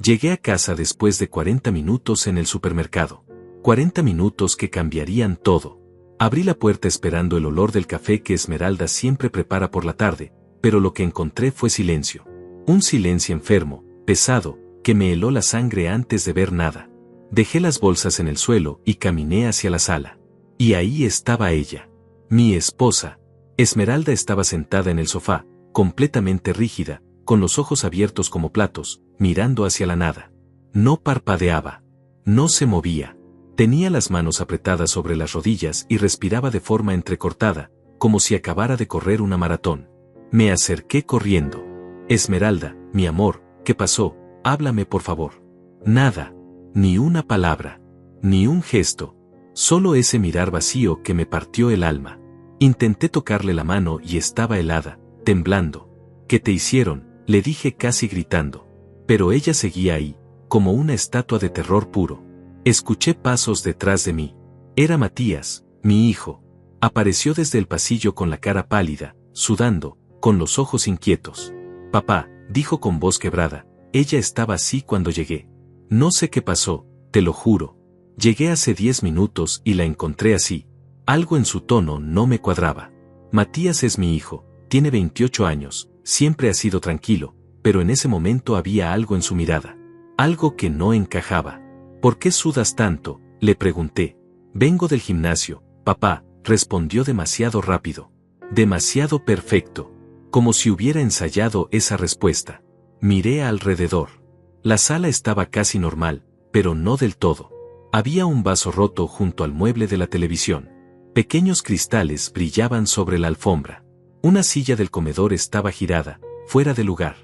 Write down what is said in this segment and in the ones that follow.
Llegué a casa después de 40 minutos en el supermercado. 40 minutos que cambiarían todo. Abrí la puerta esperando el olor del café que Esmeralda siempre prepara por la tarde, pero lo que encontré fue silencio. Un silencio enfermo, pesado, que me heló la sangre antes de ver nada. Dejé las bolsas en el suelo y caminé hacia la sala. Y ahí estaba ella. Mi esposa. Esmeralda estaba sentada en el sofá, completamente rígida, con los ojos abiertos como platos, mirando hacia la nada. No parpadeaba. No se movía. Tenía las manos apretadas sobre las rodillas y respiraba de forma entrecortada, como si acabara de correr una maratón. Me acerqué corriendo. Esmeralda, mi amor, ¿qué pasó? Háblame por favor. Nada. Ni una palabra. Ni un gesto. Solo ese mirar vacío que me partió el alma. Intenté tocarle la mano y estaba helada, temblando. ¿Qué te hicieron?, le dije casi gritando. Pero ella seguía ahí, como una estatua de terror puro. Escuché pasos detrás de mí. Era Matías, mi hijo. Apareció desde el pasillo con la cara pálida, sudando, con los ojos inquietos. Papá, dijo con voz quebrada, ella estaba así cuando llegué. No sé qué pasó, te lo juro. Llegué hace 10 minutos y la encontré así. Algo en su tono no me cuadraba. Matías es mi hijo, tiene 28 años, siempre ha sido tranquilo, pero en ese momento había algo en su mirada. Algo que no encajaba. ¿Por qué sudas tanto?, le pregunté. Vengo del gimnasio, papá, respondió demasiado rápido. Demasiado perfecto. Como si hubiera ensayado esa respuesta. Miré alrededor. La sala estaba casi normal, pero no del todo. Había un vaso roto junto al mueble de la televisión. Pequeños cristales brillaban sobre la alfombra. Una silla del comedor estaba girada, fuera de lugar.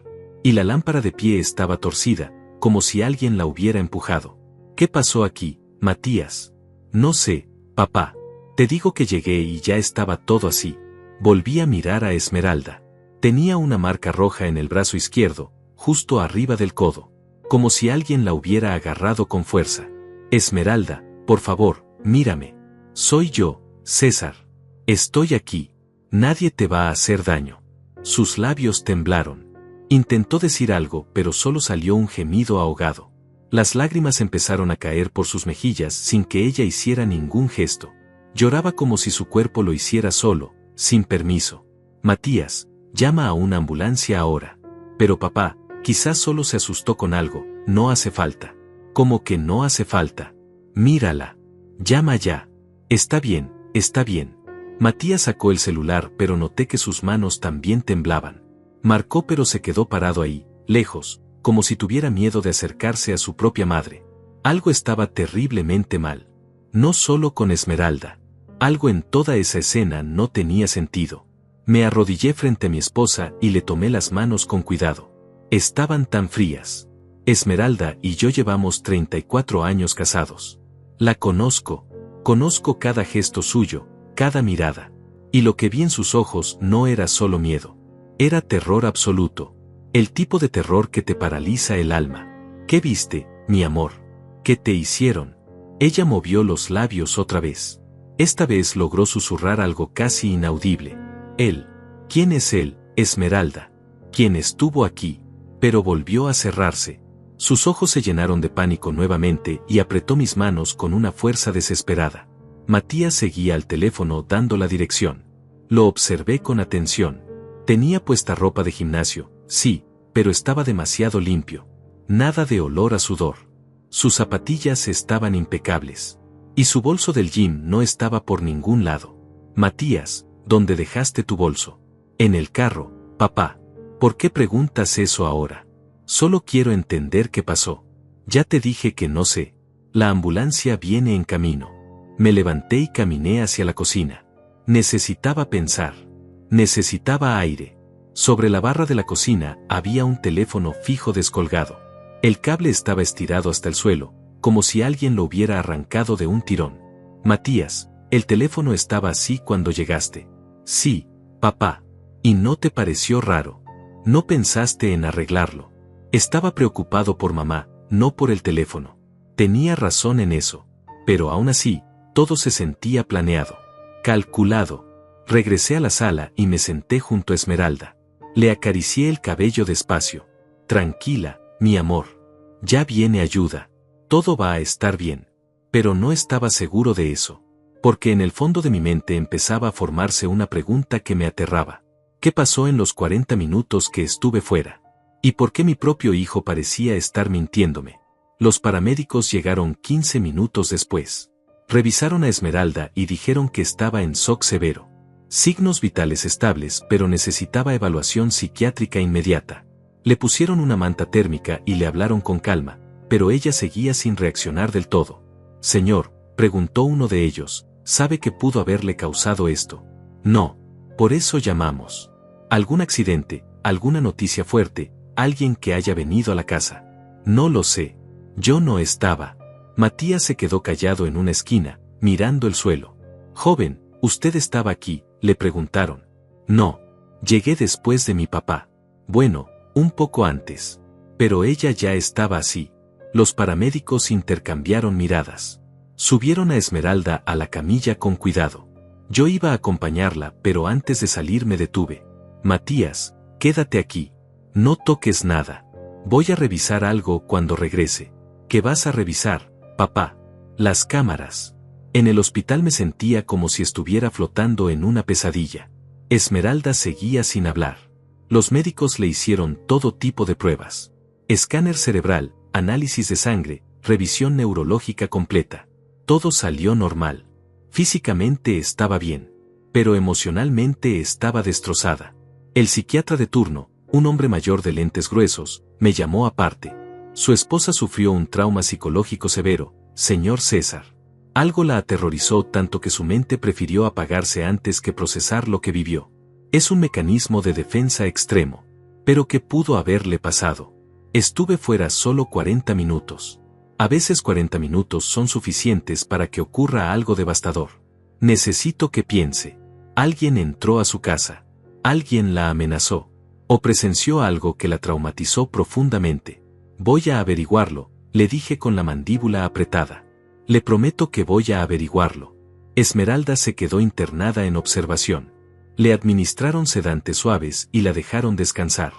Y la lámpara de pie estaba torcida, como si alguien la hubiera empujado. ¿Qué pasó aquí, Matías? No sé, papá. Te digo que llegué y ya estaba todo así. Volví a mirar a Esmeralda. Tenía una marca roja en el brazo izquierdo, justo arriba del codo. Como si alguien la hubiera agarrado con fuerza. Esmeralda, por favor, mírame. Soy yo, César. Estoy aquí. Nadie te va a hacer daño. Sus labios temblaron. Intentó decir algo, pero solo salió un gemido ahogado. Las lágrimas empezaron a caer por sus mejillas sin que ella hiciera ningún gesto. Lloraba como si su cuerpo lo hiciera solo, sin permiso. Matías, llama a una ambulancia ahora. Pero papá, quizás solo se asustó con algo, no hace falta. ¿Cómo que no hace falta? Mírala. Llama ya. Está bien, está bien. Matías sacó el celular, pero noté que sus manos también temblaban. Marcó, pero se quedó parado ahí, lejos, como si tuviera miedo de acercarse a su propia madre. Algo estaba terriblemente mal. No solo con Esmeralda. Algo en toda esa escena no tenía sentido. Me arrodillé frente a mi esposa y le tomé las manos con cuidado. Estaban tan frías. Esmeralda y yo llevamos 34 años casados. La conozco. Conozco cada gesto suyo, cada mirada. Y lo que vi en sus ojos no era solo miedo. Era terror absoluto. El tipo de terror que te paraliza el alma. ¿Qué viste, mi amor? ¿Qué te hicieron? Ella movió los labios otra vez. Esta vez logró susurrar algo casi inaudible. Él. ¿Quién es él, Esmeralda? ¿Quién estuvo aquí? Pero volvió a cerrarse. Sus ojos se llenaron de pánico nuevamente y apretó mis manos con una fuerza desesperada. Matías seguía al teléfono dando la dirección. Lo observé con atención. Tenía puesta ropa de gimnasio, sí, pero estaba demasiado limpio. Nada de olor a sudor. Sus zapatillas estaban impecables. Y su bolso del gym no estaba por ningún lado. Matías, ¿dónde dejaste tu bolso? En el carro, papá. ¿Por qué preguntas eso ahora? Solo quiero entender qué pasó. Ya te dije que no sé. La ambulancia viene en camino. Me levanté y caminé hacia la cocina. Necesitaba pensar. Necesitaba aire. Sobre la barra de la cocina había un teléfono fijo descolgado. El cable estaba estirado hasta el suelo, como si alguien lo hubiera arrancado de un tirón. Matías, el teléfono estaba así cuando llegaste. Sí, papá. ¿Y no te pareció raro? No pensaste en arreglarlo. Estaba preocupado por mamá, no por el teléfono. Tenía razón en eso. Pero aún así, todo se sentía planeado. Calculado. Regresé a la sala y me senté junto a Esmeralda. Le acaricié el cabello despacio. Tranquila, mi amor. Ya viene ayuda. Todo va a estar bien. Pero no estaba seguro de eso. Porque en el fondo de mi mente empezaba a formarse una pregunta que me aterraba. ¿Qué pasó en los 40 minutos que estuve fuera? ¿Y por qué mi propio hijo parecía estar mintiéndome? Los paramédicos llegaron 15 minutos después. Revisaron a Esmeralda y dijeron que estaba en shock severo. Signos vitales estables, pero necesitaba evaluación psiquiátrica inmediata. Le pusieron una manta térmica y le hablaron con calma, pero ella seguía sin reaccionar del todo. Señor, preguntó uno de ellos, ¿sabe qué pudo haberle causado esto? No. Por eso llamamos. ¿Algún accidente, alguna noticia fuerte, alguien que haya venido a la casa? No lo sé. Yo no estaba. Matías se quedó callado en una esquina, mirando el suelo. Joven, ¿usted estaba aquí?, le preguntaron. No. Llegué después de mi papá. Bueno, un poco antes. Pero ella ya estaba así. Los paramédicos intercambiaron miradas. Subieron a Esmeralda a la camilla con cuidado. Yo iba a acompañarla, pero antes de salir me detuve. Matías, quédate aquí. No toques nada. Voy a revisar algo cuando regrese. ¿Qué vas a revisar, papá? Las cámaras. En el hospital me sentía como si estuviera flotando en una pesadilla. Esmeralda seguía sin hablar. Los médicos le hicieron todo tipo de pruebas. Escáner cerebral, análisis de sangre, revisión neurológica completa. Todo salió normal. Físicamente estaba bien, pero emocionalmente estaba destrozada. El psiquiatra de turno, un hombre mayor de lentes gruesos, me llamó aparte. Su esposa sufrió un trauma psicológico severo, señor César. Algo la aterrorizó tanto que su mente prefirió apagarse antes que procesar lo que vivió. Es un mecanismo de defensa extremo. Pero ¿qué pudo haberle pasado? Estuve fuera solo 40 minutos. A veces 40 minutos son suficientes para que ocurra algo devastador. Necesito que piense. Alguien entró a su casa. Alguien la amenazó. O presenció algo que la traumatizó profundamente. Voy a averiguarlo, le dije con la mandíbula apretada. Le prometo que voy a averiguarlo. Esmeralda se quedó internada en observación. Le administraron sedantes suaves y la dejaron descansar.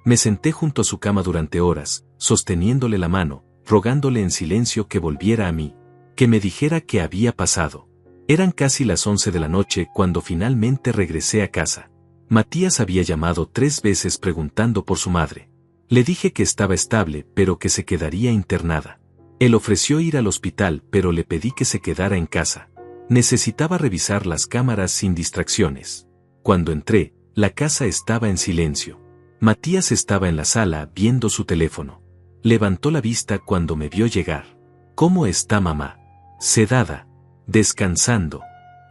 Me senté junto a su cama durante horas, sosteniéndole la mano, rogándole en silencio que volviera a mí, que me dijera qué había pasado. Eran casi las 11 de la noche cuando finalmente regresé a casa. Matías había llamado 3 veces preguntando por su madre. Le dije que estaba estable, pero que se quedaría internada. Él ofreció ir al hospital, pero le pedí que se quedara en casa. Necesitaba revisar las cámaras sin distracciones. Cuando entré, la casa estaba en silencio. Matías estaba en la sala viendo su teléfono. Levantó la vista cuando me vio llegar. ¿Cómo está mamá? Sedada. Descansando.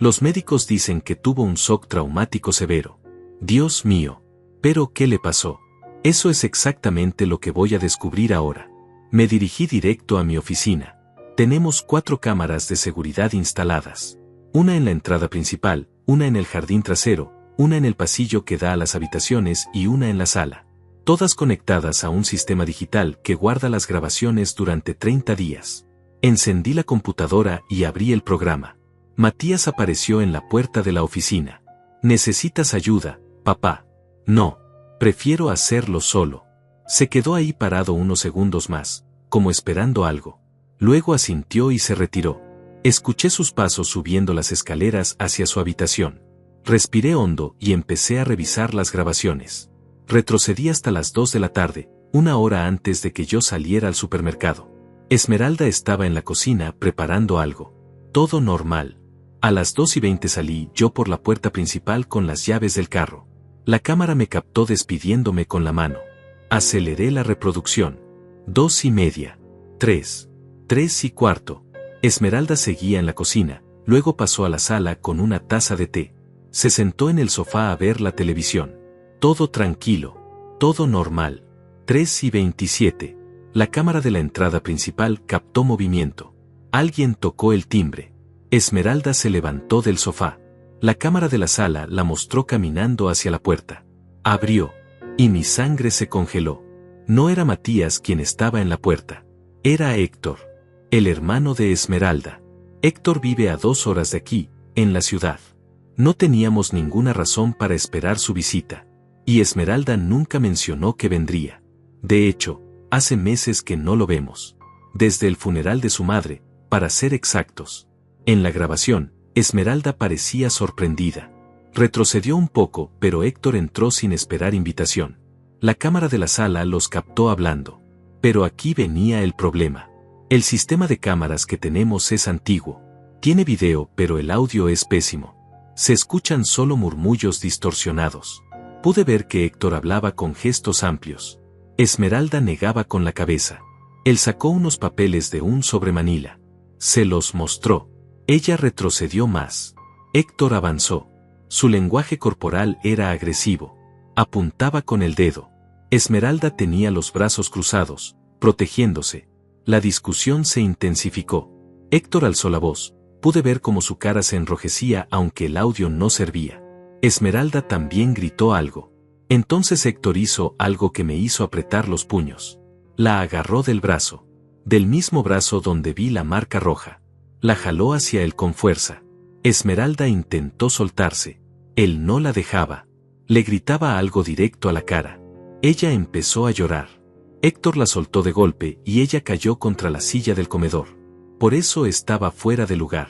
Los médicos dicen que tuvo un shock traumático severo. Dios mío. ¿Pero qué le pasó? Eso es exactamente lo que voy a descubrir ahora. Me dirigí directo a mi oficina. Tenemos 4 cámaras de seguridad instaladas. Una en la entrada principal, una en el jardín trasero, una en el pasillo que da a las habitaciones y una en la sala. Todas conectadas a un sistema digital que guarda las grabaciones durante 30 días. Encendí la computadora y abrí el programa. Matías apareció en la puerta de la oficina. ¿Necesitas ayuda, papá? No. Prefiero hacerlo solo. Se quedó ahí parado unos segundos más, como esperando algo. Luego asintió y se retiró. Escuché sus pasos subiendo las escaleras hacia su habitación. Respiré hondo y empecé a revisar las grabaciones. Retrocedí hasta las 2 de la tarde, 1 hora antes de que yo saliera al supermercado. Esmeralda estaba en la cocina preparando algo. Todo normal. A las 2:20 salí yo por la puerta principal con las llaves del carro. La cámara me captó despidiéndome con la mano. Aceleré la reproducción. 2:30. 3. 3:15. Esmeralda seguía en la cocina, luego pasó a la sala con una taza de té. Se sentó en el sofá a ver la televisión. Todo tranquilo. Todo normal. 3:27. La cámara de la entrada principal captó movimiento. Alguien tocó el timbre. Esmeralda se levantó del sofá. La cámara de la sala la mostró caminando hacia la puerta. Abrió. Y mi sangre se congeló. No era Matías quien estaba en la puerta. Era Héctor. El hermano de Esmeralda. Héctor vive a 2 horas de aquí, en la ciudad. No teníamos ninguna razón para esperar su visita. Y Esmeralda nunca mencionó que vendría. De hecho, Hace meses que no lo vemos. Desde el funeral de su madre, para ser exactos. En la grabación, Esmeralda parecía sorprendida. Retrocedió un poco, pero Héctor entró sin esperar invitación. La cámara de la sala los captó hablando. Pero aquí venía el problema. El sistema de cámaras que tenemos es antiguo. Tiene video, pero el audio es pésimo. Se escuchan solo murmullos distorsionados. Pude ver que Héctor hablaba con gestos amplios. Esmeralda negaba con la cabeza. Él sacó unos papeles de un sobremanila. Se los mostró. Ella retrocedió más. Héctor avanzó. Su lenguaje corporal era agresivo. Apuntaba con el dedo. Esmeralda tenía los brazos cruzados, protegiéndose. La discusión se intensificó. Héctor alzó la voz. Pude ver cómo su cara se enrojecía aunque el audio no servía. Esmeralda también gritó algo. Entonces Héctor hizo algo que me hizo apretar los puños. La agarró del brazo. Del mismo brazo donde vi la marca roja. La jaló hacia él con fuerza. Esmeralda intentó soltarse. Él no la dejaba. Le gritaba algo directo a la cara. Ella empezó a llorar. Héctor la soltó de golpe y ella cayó contra la silla del comedor. Por eso estaba fuera de lugar.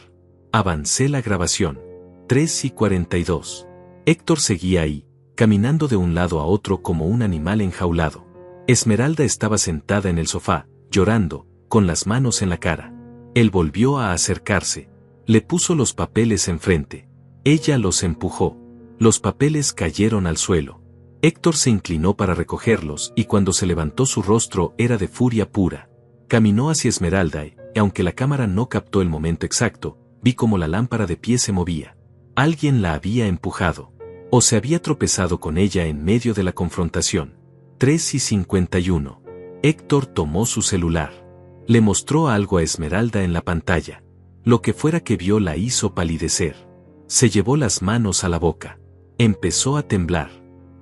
Avancé la grabación. 3:42. Héctor seguía ahí, caminando de un lado a otro como un animal enjaulado. Esmeralda estaba sentada en el sofá, llorando, con las manos en la cara. Él volvió a acercarse. Le puso los papeles enfrente. Ella los empujó. Los papeles cayeron al suelo. Héctor se inclinó para recogerlos y cuando se levantó su rostro era de furia pura. Caminó hacia Esmeralda y, aunque la cámara no captó el momento exacto, vi cómo la lámpara de pie se movía. Alguien la había empujado. O se había tropezado con ella en medio de la confrontación. 3:51. Héctor tomó su celular. Le mostró algo a Esmeralda en la pantalla. Lo que fuera que vio la hizo palidecer. Se llevó las manos a la boca. Empezó a temblar.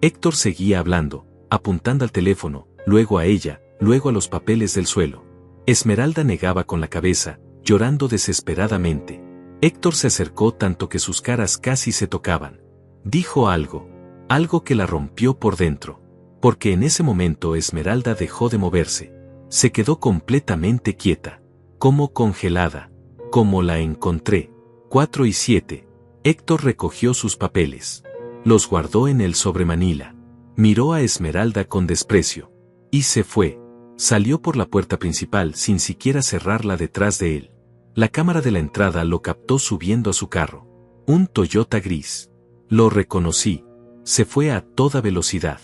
Héctor seguía hablando, apuntando al teléfono, luego a ella, luego a los papeles del suelo. Esmeralda negaba con la cabeza, llorando desesperadamente. Héctor se acercó tanto que sus caras casi se tocaban. Dijo algo que la rompió por dentro. Porque en ese momento Esmeralda dejó de moverse. Se quedó completamente quieta. Como congelada. Como la encontré. 4:07. Héctor recogió sus papeles. Los guardó en el sobremanila. Miró a Esmeralda con desprecio. Y se fue. Salió por la puerta principal sin siquiera cerrarla detrás de él. La cámara de la entrada lo captó subiendo a su carro. Un Toyota gris. Lo reconocí. Se fue a toda velocidad.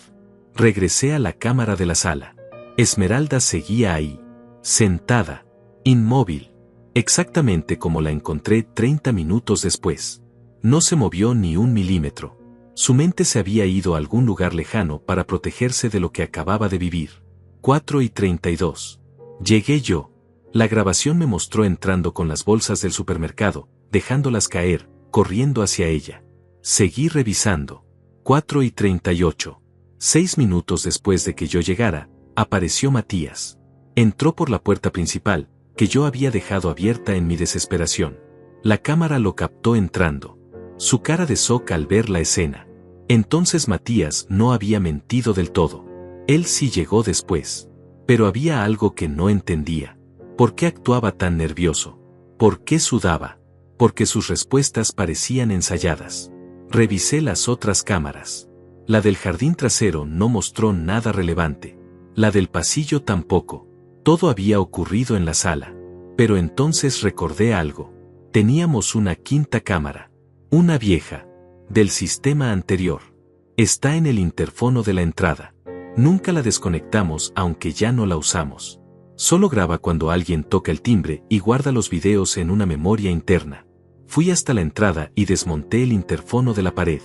Regresé a la cámara de la sala. Esmeralda seguía ahí. Sentada. Inmóvil. Exactamente como la encontré 30 minutos después. No se movió ni un milímetro. Su mente se había ido a algún lugar lejano para protegerse de lo que acababa de vivir. 4:32. Llegué yo. La grabación me mostró entrando con las bolsas del supermercado, dejándolas caer, corriendo hacia ella. Seguí revisando. 4:38. 6 minutos después de que yo llegara, apareció Matías. Entró por la puerta principal, que yo había dejado abierta en mi desesperación. La cámara lo captó entrando. Su cara de shock al ver la escena. Entonces Matías no había mentido del todo. Él sí llegó después. Pero había algo que no entendía. ¿Por qué actuaba tan nervioso? ¿Por qué sudaba? Porque sus respuestas parecían ensayadas. Revisé las otras cámaras. La del jardín trasero no mostró nada relevante. La del pasillo tampoco. Todo había ocurrido en la sala. Pero entonces recordé algo. Teníamos una quinta cámara. Una vieja. Del sistema anterior. Está en el interfono de la entrada. Nunca la desconectamos aunque ya no la usamos. Solo graba cuando alguien toca el timbre y guarda los videos en una memoria interna. Fui hasta la entrada y desmonté el interfono de la pared.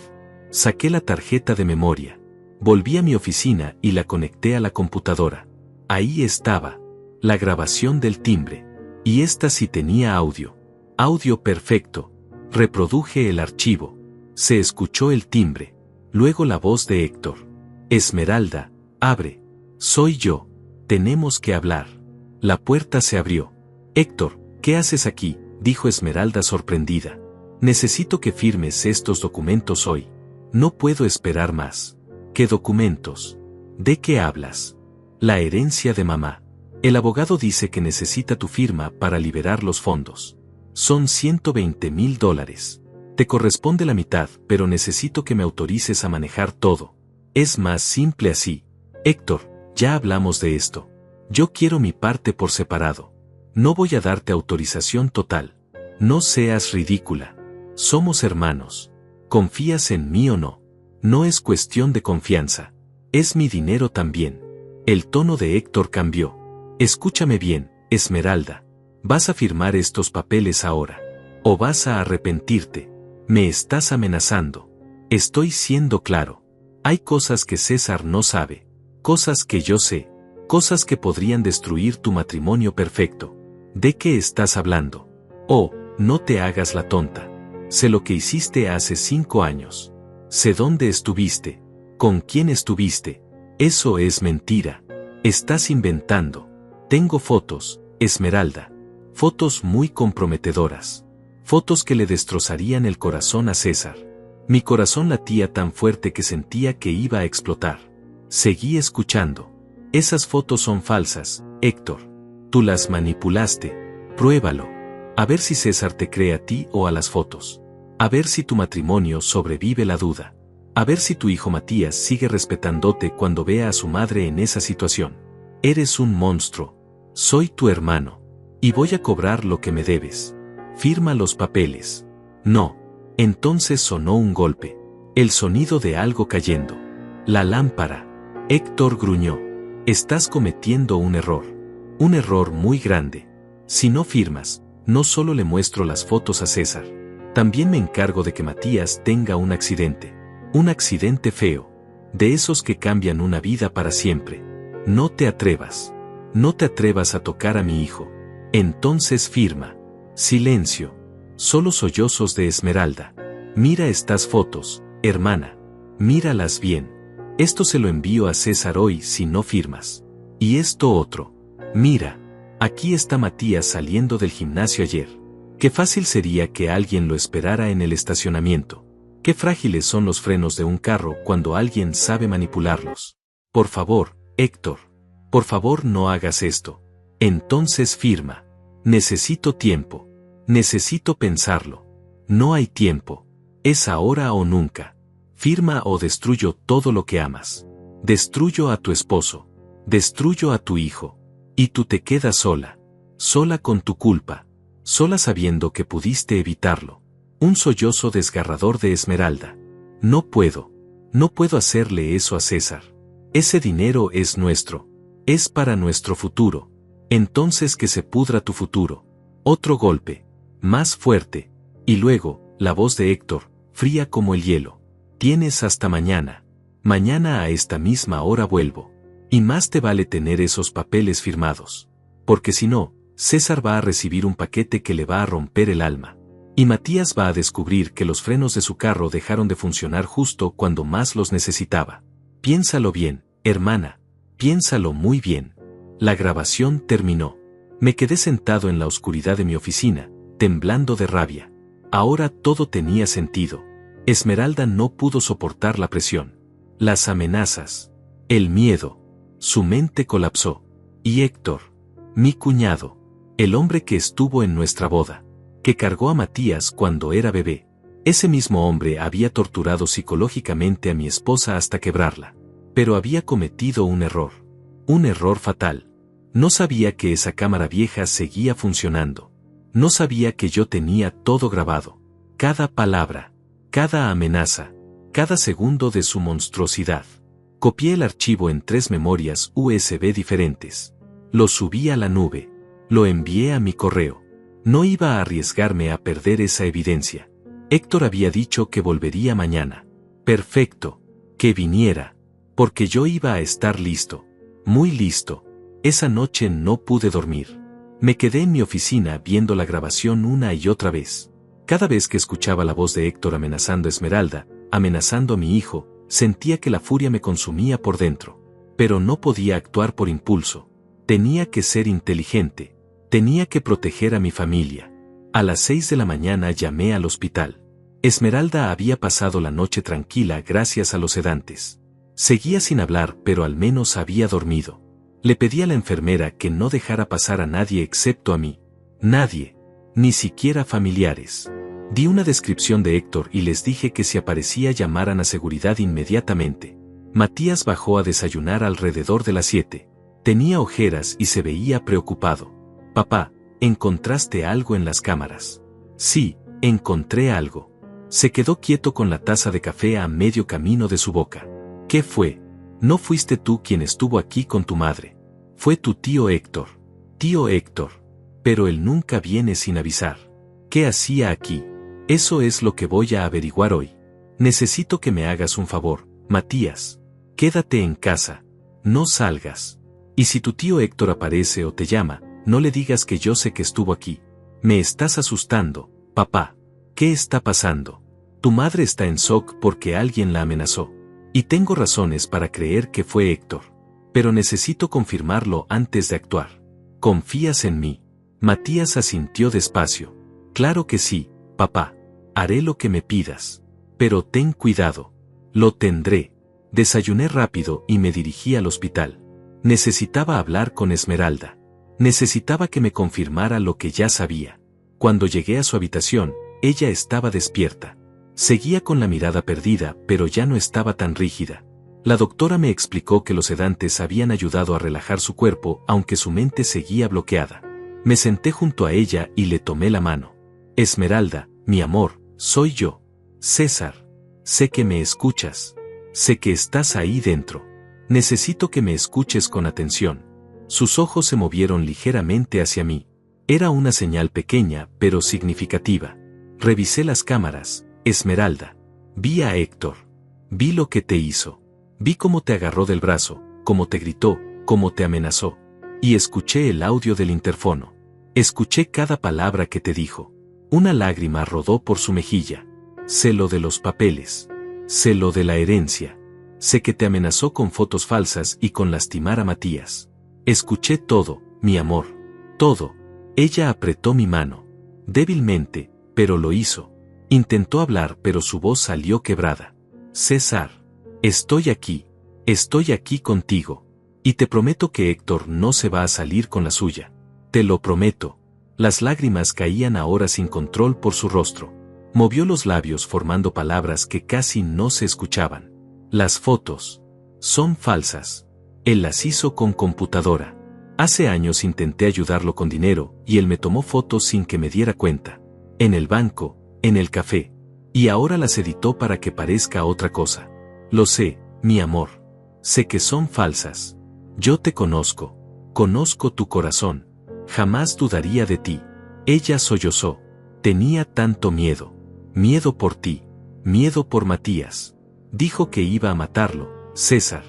Saqué la tarjeta de memoria. Volví a mi oficina y la conecté a la computadora. Ahí estaba. La grabación del timbre. Y esta sí tenía audio. Audio perfecto. Reproduje el archivo. Se escuchó el timbre. Luego la voz de Héctor. Esmeralda, abre. Soy yo. Tenemos que hablar. La puerta se abrió. Héctor, ¿qué haces aquí?, dijo Esmeralda sorprendida. Necesito que firmes estos documentos hoy. No puedo esperar más. ¿Qué documentos? ¿De qué hablas? La herencia de mamá. El abogado dice que necesita tu firma para liberar los fondos. Son $120,000. Te corresponde la mitad, pero necesito que me autorices a manejar todo. Es más simple así. Héctor, ya hablamos de esto. Yo quiero mi parte por separado. No voy a darte autorización total. No seas ridícula. Somos hermanos. ¿Confías en mí o no? No es cuestión de confianza. Es mi dinero también. El tono de Héctor cambió. Escúchame bien, Esmeralda. ¿Vas a firmar estos papeles ahora? ¿O vas a arrepentirte? Me estás amenazando. Estoy siendo claro. Hay cosas que César no sabe. Cosas que yo sé. Cosas que podrían destruir tu matrimonio perfecto. ¿De qué estás hablando? Oh, no te hagas la tonta. Sé lo que hiciste hace 5 años. Sé dónde estuviste. ¿Con quién estuviste? Eso es mentira. Estás inventando. Tengo fotos, Esmeralda. Fotos muy comprometedoras. Fotos que le destrozarían el corazón a César. Mi corazón latía tan fuerte que sentía que iba a explotar. Seguí escuchando. Esas fotos son falsas, Héctor. Tú las manipulaste. Pruébalo. A ver si César te cree a ti o a las fotos. A ver si tu matrimonio sobrevive la duda. A ver si tu hijo Matías sigue respetándote cuando vea a su madre en esa situación. Eres un monstruo. Soy tu hermano. Y voy a cobrar lo que me debes. Firma los papeles. No. Entonces sonó un golpe. El sonido de algo cayendo. La lámpara. Héctor gruñó. Estás cometiendo un error. Un error muy grande. Si no firmas, no solo le muestro las fotos a César. También me encargo de que Matías tenga un accidente. Un accidente feo. De esos que cambian una vida para siempre. No te atrevas. No te atrevas a tocar a mi hijo. Entonces firma. Silencio. Solo sollozos de Esmeralda. Mira estas fotos, hermana. Míralas bien. Esto se lo envío a César hoy si no firmas. Y esto otro. Mira. Aquí está Matías saliendo del gimnasio ayer. Qué fácil sería que alguien lo esperara en el estacionamiento. Qué frágiles son los frenos de un carro cuando alguien sabe manipularlos. Por favor, Héctor. Por favor no hagas esto. Entonces firma. Necesito tiempo. Necesito pensarlo. No hay tiempo. Es ahora o nunca. Firma o destruyo todo lo que amas. Destruyo a tu esposo. Destruyo a tu hijo. Y tú te quedas sola. Sola con tu culpa. Sola sabiendo que pudiste evitarlo. Un sollozo desgarrador de Esmeralda. No puedo. No puedo hacerle eso a César. Ese dinero es nuestro. Es para nuestro futuro. Entonces que se pudra tu futuro. Otro golpe. Más fuerte. Y luego, la voz de Héctor, fría como el hielo. Tienes hasta mañana. Mañana a esta misma hora vuelvo. Y más te vale tener esos papeles firmados. Porque si no, César va a recibir un paquete que le va a romper el alma. Y Matías va a descubrir que los frenos de su carro dejaron de funcionar justo cuando más los necesitaba. Piénsalo bien, hermana. Piénsalo muy bien. La grabación terminó. Me quedé sentado en la oscuridad de mi oficina, temblando de rabia. Ahora todo tenía sentido. Esmeralda no pudo soportar la presión. Las amenazas. El miedo. Su mente colapsó. Y Héctor. Mi cuñado. El hombre que estuvo en nuestra boda. Que cargó a Matías cuando era bebé. Ese mismo hombre había torturado psicológicamente a mi esposa hasta quebrarla. Pero había cometido un error. Un error fatal. No sabía que esa cámara vieja seguía funcionando. No sabía que yo tenía todo grabado. Cada palabra. Cada amenaza. Cada segundo de su monstruosidad. Copié el archivo en 3 memorias USB diferentes. Lo subí a la nube. Lo envié a mi correo. No iba a arriesgarme a perder esa evidencia. Héctor había dicho que volvería mañana. Perfecto. Que viniera. Porque yo iba a estar listo. Muy listo. Esa noche no pude dormir. Me quedé en mi oficina viendo la grabación una y otra vez. Cada vez que escuchaba la voz de Héctor amenazando a Esmeralda, amenazando a mi hijo, sentía que la furia me consumía por dentro. Pero no podía actuar por impulso. Tenía que ser inteligente. Tenía que proteger a mi familia. A las 6 de la mañana llamé al hospital. Esmeralda había pasado la noche tranquila gracias a los sedantes. Seguía sin hablar, pero al menos había dormido. Le pedí a la enfermera que no dejara pasar a nadie excepto a mí. Nadie. Ni siquiera familiares. Di una descripción de Héctor y les dije que si aparecía llamaran a seguridad inmediatamente. Matías bajó a desayunar alrededor de las 7. Tenía ojeras y se veía preocupado. Papá, ¿encontraste algo en las cámaras? Sí, encontré algo. Se quedó quieto con la taza de café a medio camino de su boca. ¿Qué fue? No fuiste tú quien estuvo aquí con tu madre. Fue tu tío Héctor. Tío Héctor. Pero él nunca viene sin avisar. ¿Qué hacía aquí? Eso es lo que voy a averiguar hoy. Necesito que me hagas un favor, Matías. Quédate en casa. No salgas. Y si tu tío Héctor aparece o te llama, no le digas que yo sé que estuvo aquí. Me estás asustando, papá. ¿Qué está pasando? Tu madre está en shock porque alguien la amenazó. Y tengo razones para creer que fue Héctor. Pero necesito confirmarlo antes de actuar. ¿Confías en mí? Matías asintió despacio. Claro que sí, papá. Haré lo que me pidas. Pero ten cuidado. Lo tendré. Desayuné rápido y me dirigí al hospital. Necesitaba hablar con Esmeralda. Necesitaba que me confirmara lo que ya sabía. Cuando llegué a su habitación, ella estaba despierta. Seguía con la mirada perdida, pero ya no estaba tan rígida. La doctora me explicó que los sedantes habían ayudado a relajar su cuerpo, aunque su mente seguía bloqueada. Me senté junto a ella y le tomé la mano. Esmeralda, mi amor, soy yo. César. Sé que me escuchas. Sé que estás ahí dentro. Necesito que me escuches con atención. Sus ojos se movieron ligeramente hacia mí. Era una señal pequeña, pero significativa. Revisé las cámaras, Esmeralda. Vi a Héctor. Vi lo que te hizo. Vi cómo te agarró del brazo, cómo te gritó, cómo te amenazó. Y escuché el audio del interfono. Escuché cada palabra que te dijo. Una lágrima rodó por su mejilla. Sé lo de los papeles. Sé lo de la herencia. Sé que te amenazó con fotos falsas y con lastimar a Matías. Escuché todo, mi amor. Todo. Ella apretó mi mano. Débilmente, pero lo hizo. Intentó hablar, pero su voz salió quebrada. César. Estoy aquí contigo. Y te prometo que Héctor no se va a salir con la suya. Te lo prometo. Las lágrimas caían ahora sin control por su rostro. Movió los labios formando palabras que casi no se escuchaban. Las fotos. Son falsas. Él las hizo con computadora. Hace años intenté ayudarlo con dinero y él me tomó fotos sin que me diera cuenta. En el banco, en el café. Y ahora las editó para que parezca otra cosa. Lo sé, mi amor. Sé que son falsas. Yo te conozco. Conozco tu corazón. Jamás dudaría de ti. Ella sollozó. Tenía tanto miedo. Miedo por ti. Miedo por Matías. Dijo que iba a matarlo, César.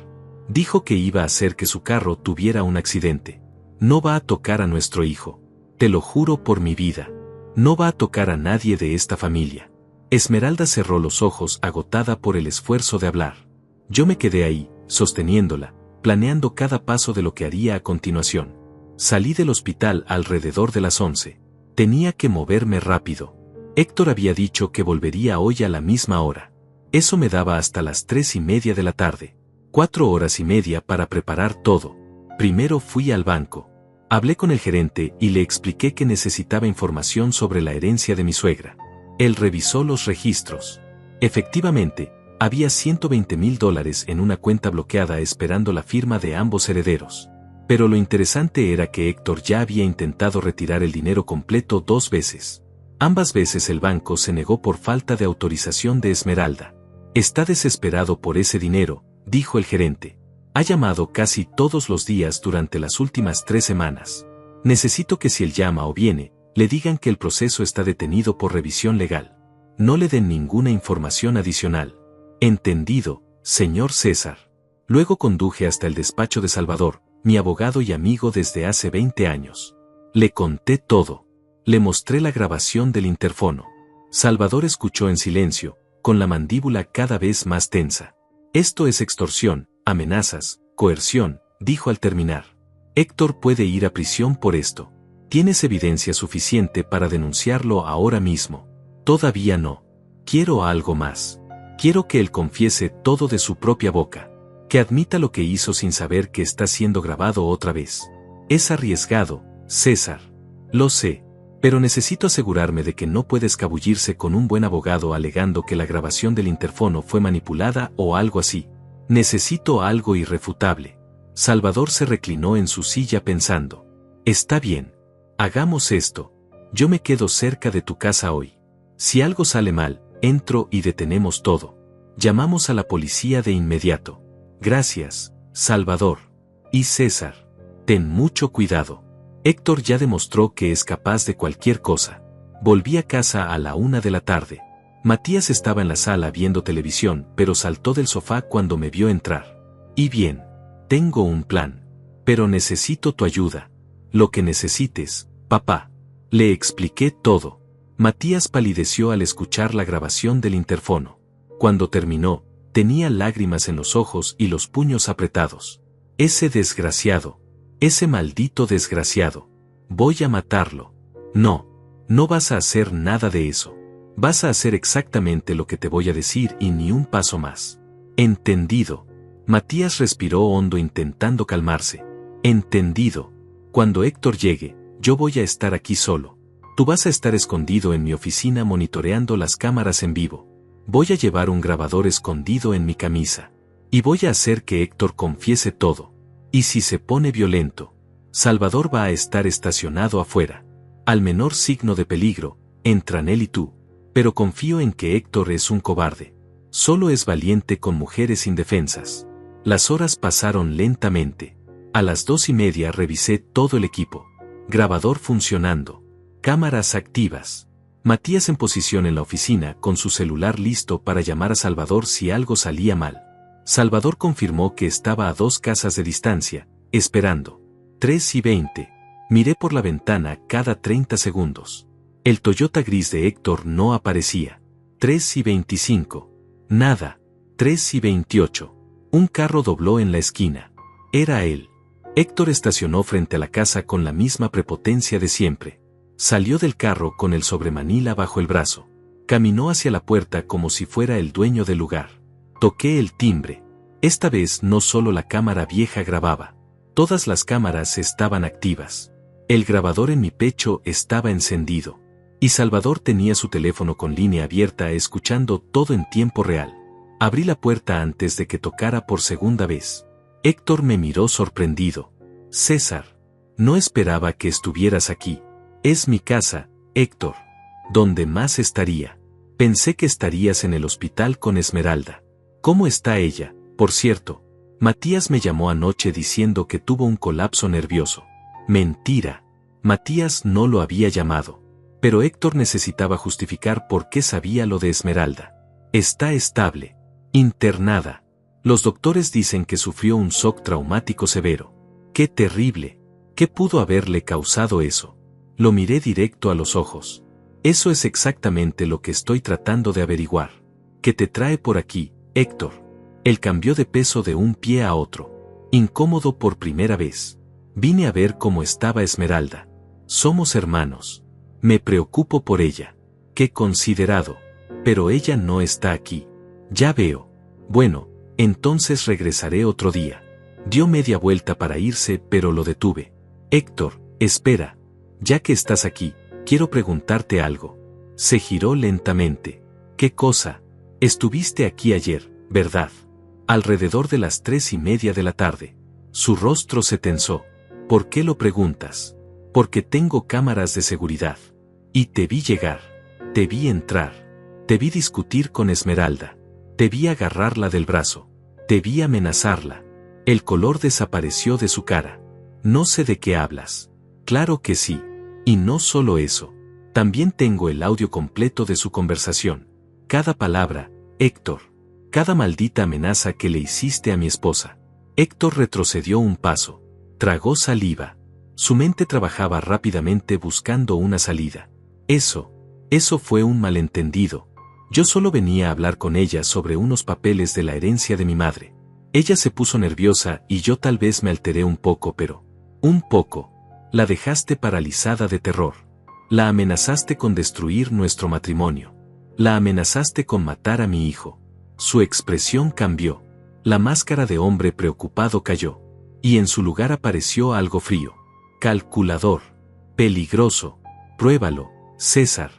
Dijo que iba a hacer que su carro tuviera un accidente. No va a tocar a nuestro hijo. Te lo juro por mi vida. No va a tocar a nadie de esta familia. Esmeralda cerró los ojos agotada por el esfuerzo de hablar. Yo me quedé ahí, sosteniéndola, planeando cada paso de lo que haría a continuación. Salí del hospital alrededor de las 11. Tenía que moverme rápido. Héctor había dicho que volvería hoy a la misma hora. Eso me daba hasta las 3:30 de la tarde. 4 horas y media para preparar todo. Primero fui al banco. Hablé con el gerente y le expliqué que necesitaba información sobre la herencia de mi suegra. Él revisó los registros. Efectivamente, había $120,000 en una cuenta bloqueada esperando la firma de ambos herederos. Pero lo interesante era que Héctor ya había intentado retirar el dinero completo 2 veces. Ambas veces el banco se negó por falta de autorización de Esmeralda. Está desesperado por ese dinero, dijo el gerente. Ha llamado casi todos los días durante las últimas 3 semanas. Necesito que si él llama o viene, le digan que el proceso está detenido por revisión legal. No le den ninguna información adicional. Entendido, señor César. Luego conduje hasta el despacho de Salvador, mi abogado y amigo desde hace 20 años. Le conté todo. Le mostré la grabación del interfono. Salvador escuchó en silencio, con la mandíbula cada vez más tensa. Esto es extorsión, amenazas, coerción, dijo al terminar. Héctor puede ir a prisión por esto. Tienes evidencia suficiente para denunciarlo ahora mismo. Todavía no. Quiero algo más. Quiero que él confiese todo de su propia boca. Que admita lo que hizo sin saber que está siendo grabado otra vez. Es arriesgado, César. Lo sé. Pero necesito asegurarme de que no puede escabullirse con un buen abogado alegando que la grabación del interfono fue manipulada o algo así. Necesito algo irrefutable. Salvador se reclinó en su silla pensando. Está bien. Hagamos esto. Yo me quedo cerca de tu casa hoy. Si algo sale mal, entro y detenemos todo. Llamamos a la policía de inmediato. Gracias, Salvador. Y César. Ten mucho cuidado. Héctor ya demostró que es capaz de cualquier cosa. Volví a casa a la 1 de la tarde. Matías estaba en la sala viendo televisión, pero saltó del sofá cuando me vio entrar. Y bien, tengo un plan. Pero necesito tu ayuda. Lo que necesites, papá. Le expliqué todo. Matías palideció al escuchar la grabación del interfono. Cuando terminó, tenía lágrimas en los ojos y los puños apretados. Ese desgraciado. Ese maldito desgraciado. Voy a matarlo. No. No vas a hacer nada de eso. Vas a hacer exactamente lo que te voy a decir y ni un paso más. Entendido. Matías respiró hondo intentando calmarse. Entendido. Cuando Héctor llegue, yo voy a estar aquí solo. Tú vas a estar escondido en mi oficina monitoreando las cámaras en vivo. Voy a llevar un grabador escondido en mi camisa. Y voy a hacer que Héctor confiese todo. Y si se pone violento, Salvador va a estar estacionado afuera. Al menor signo de peligro, entran él y tú. Pero confío en que Héctor es un cobarde. Solo es valiente con mujeres indefensas. Las horas pasaron lentamente. A las 2:30 revisé todo el equipo. Grabador funcionando. Cámaras activas. Matías en posición en la oficina con su celular listo para llamar a Salvador si algo salía mal. Salvador confirmó que estaba a 2 casas de distancia, esperando. 3:20. Miré por la ventana cada 30 segundos. El Toyota gris de Héctor no aparecía. 3:25. Nada. 3:28. Un carro dobló en la esquina. Era él. Héctor estacionó frente a la casa con la misma prepotencia de siempre. Salió del carro con el sobremanila bajo el brazo. Caminó hacia la puerta como si fuera el dueño del lugar. Toqué el timbre. Esta vez no solo la cámara vieja grababa. Todas las cámaras estaban activas. El grabador en mi pecho estaba encendido. Y Salvador tenía su teléfono con línea abierta escuchando todo en tiempo real. Abrí la puerta antes de que tocara por segunda vez. Héctor me miró sorprendido. César. No esperaba que estuvieras aquí. Es mi casa, Héctor. ¿Dónde más estaría? Pensé que estarías en el hospital con Esmeralda. ¿Cómo está ella? Por cierto, Matías me llamó anoche diciendo que tuvo un colapso nervioso. Mentira. Matías no lo había llamado. Pero Héctor necesitaba justificar por qué sabía lo de Esmeralda. Está estable. Internada. Los doctores dicen que sufrió un shock traumático severo. ¡Qué terrible! ¿Qué pudo haberle causado eso? Lo miré directo a los ojos. Eso es exactamente lo que estoy tratando de averiguar. ¿Qué te trae por aquí, Héctor? Él cambió de peso de un pie a otro. Incómodo por primera vez. Vine a ver cómo estaba Esmeralda. Somos hermanos. Me preocupo por ella. Qué considerado. Pero ella no está aquí. Ya veo. Bueno, entonces regresaré otro día. Dio media vuelta para irse, pero lo detuve. Héctor, espera. Ya que estás aquí, quiero preguntarte algo. Se giró lentamente. ¿Qué cosa? Estuviste aquí ayer, ¿verdad? Alrededor de las 3:30 de la tarde. Su rostro se tensó. ¿Por qué lo preguntas? Porque tengo cámaras de seguridad. Y te vi llegar. Te vi entrar. Te vi discutir con Esmeralda. Te vi agarrarla del brazo. Te vi amenazarla. El color desapareció de su cara. No sé de qué hablas. Claro que sí. Y no solo eso. También tengo el audio completo de su conversación. Cada palabra, Héctor. Cada maldita amenaza que le hiciste a mi esposa. Héctor retrocedió un paso. Tragó saliva. Su mente trabajaba rápidamente buscando una salida. Eso fue un malentendido. Yo solo venía a hablar con ella sobre unos papeles de la herencia de mi madre. Ella se puso nerviosa y yo tal vez me alteré un poco, pero... un poco. La dejaste paralizada de terror. La amenazaste con destruir nuestro matrimonio. La amenazaste con matar a mi hijo. Su expresión cambió. La máscara de hombre preocupado cayó. Y en su lugar apareció algo frío. Calculador. Peligroso. Pruébalo, César.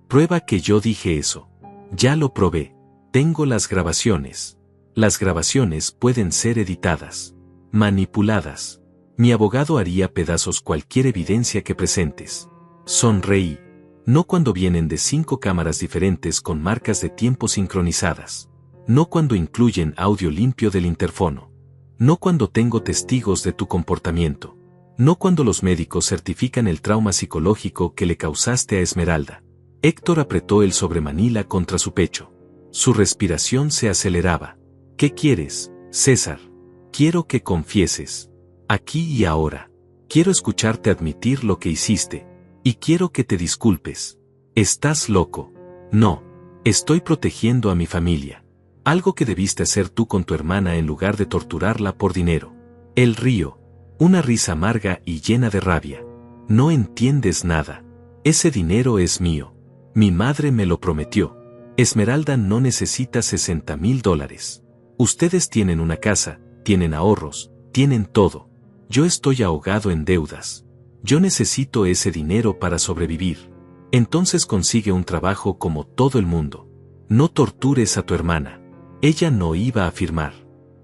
Prueba que yo dije eso. Ya lo probé. Tengo las grabaciones. Las grabaciones pueden ser editadas. Manipuladas. Mi abogado haría pedazos cualquier evidencia que presentes. Sonreí. No cuando vienen de 5 cámaras diferentes con marcas de tiempo sincronizadas. No cuando incluyen audio limpio del interfono. No cuando tengo testigos de tu comportamiento. No cuando los médicos certifican el trauma psicológico que le causaste a Esmeralda. Héctor apretó el sobremanila contra su pecho. Su respiración se aceleraba. ¿Qué quieres, César? Quiero que confieses. Aquí y ahora. Quiero escucharte admitir lo que hiciste. Y quiero que te disculpes. ¿Estás loco? No. Estoy protegiendo a mi familia. Algo que debiste hacer tú con tu hermana en lugar de torturarla por dinero. Él rió. Una risa amarga y llena de rabia. No entiendes nada. Ese dinero es mío. Mi madre me lo prometió. Esmeralda no necesita $60,000. Ustedes tienen una casa, tienen ahorros, tienen todo. Yo estoy ahogado en deudas. Yo necesito ese dinero para sobrevivir. Entonces consigue un trabajo como todo el mundo. No tortures a tu hermana. Ella no iba a firmar.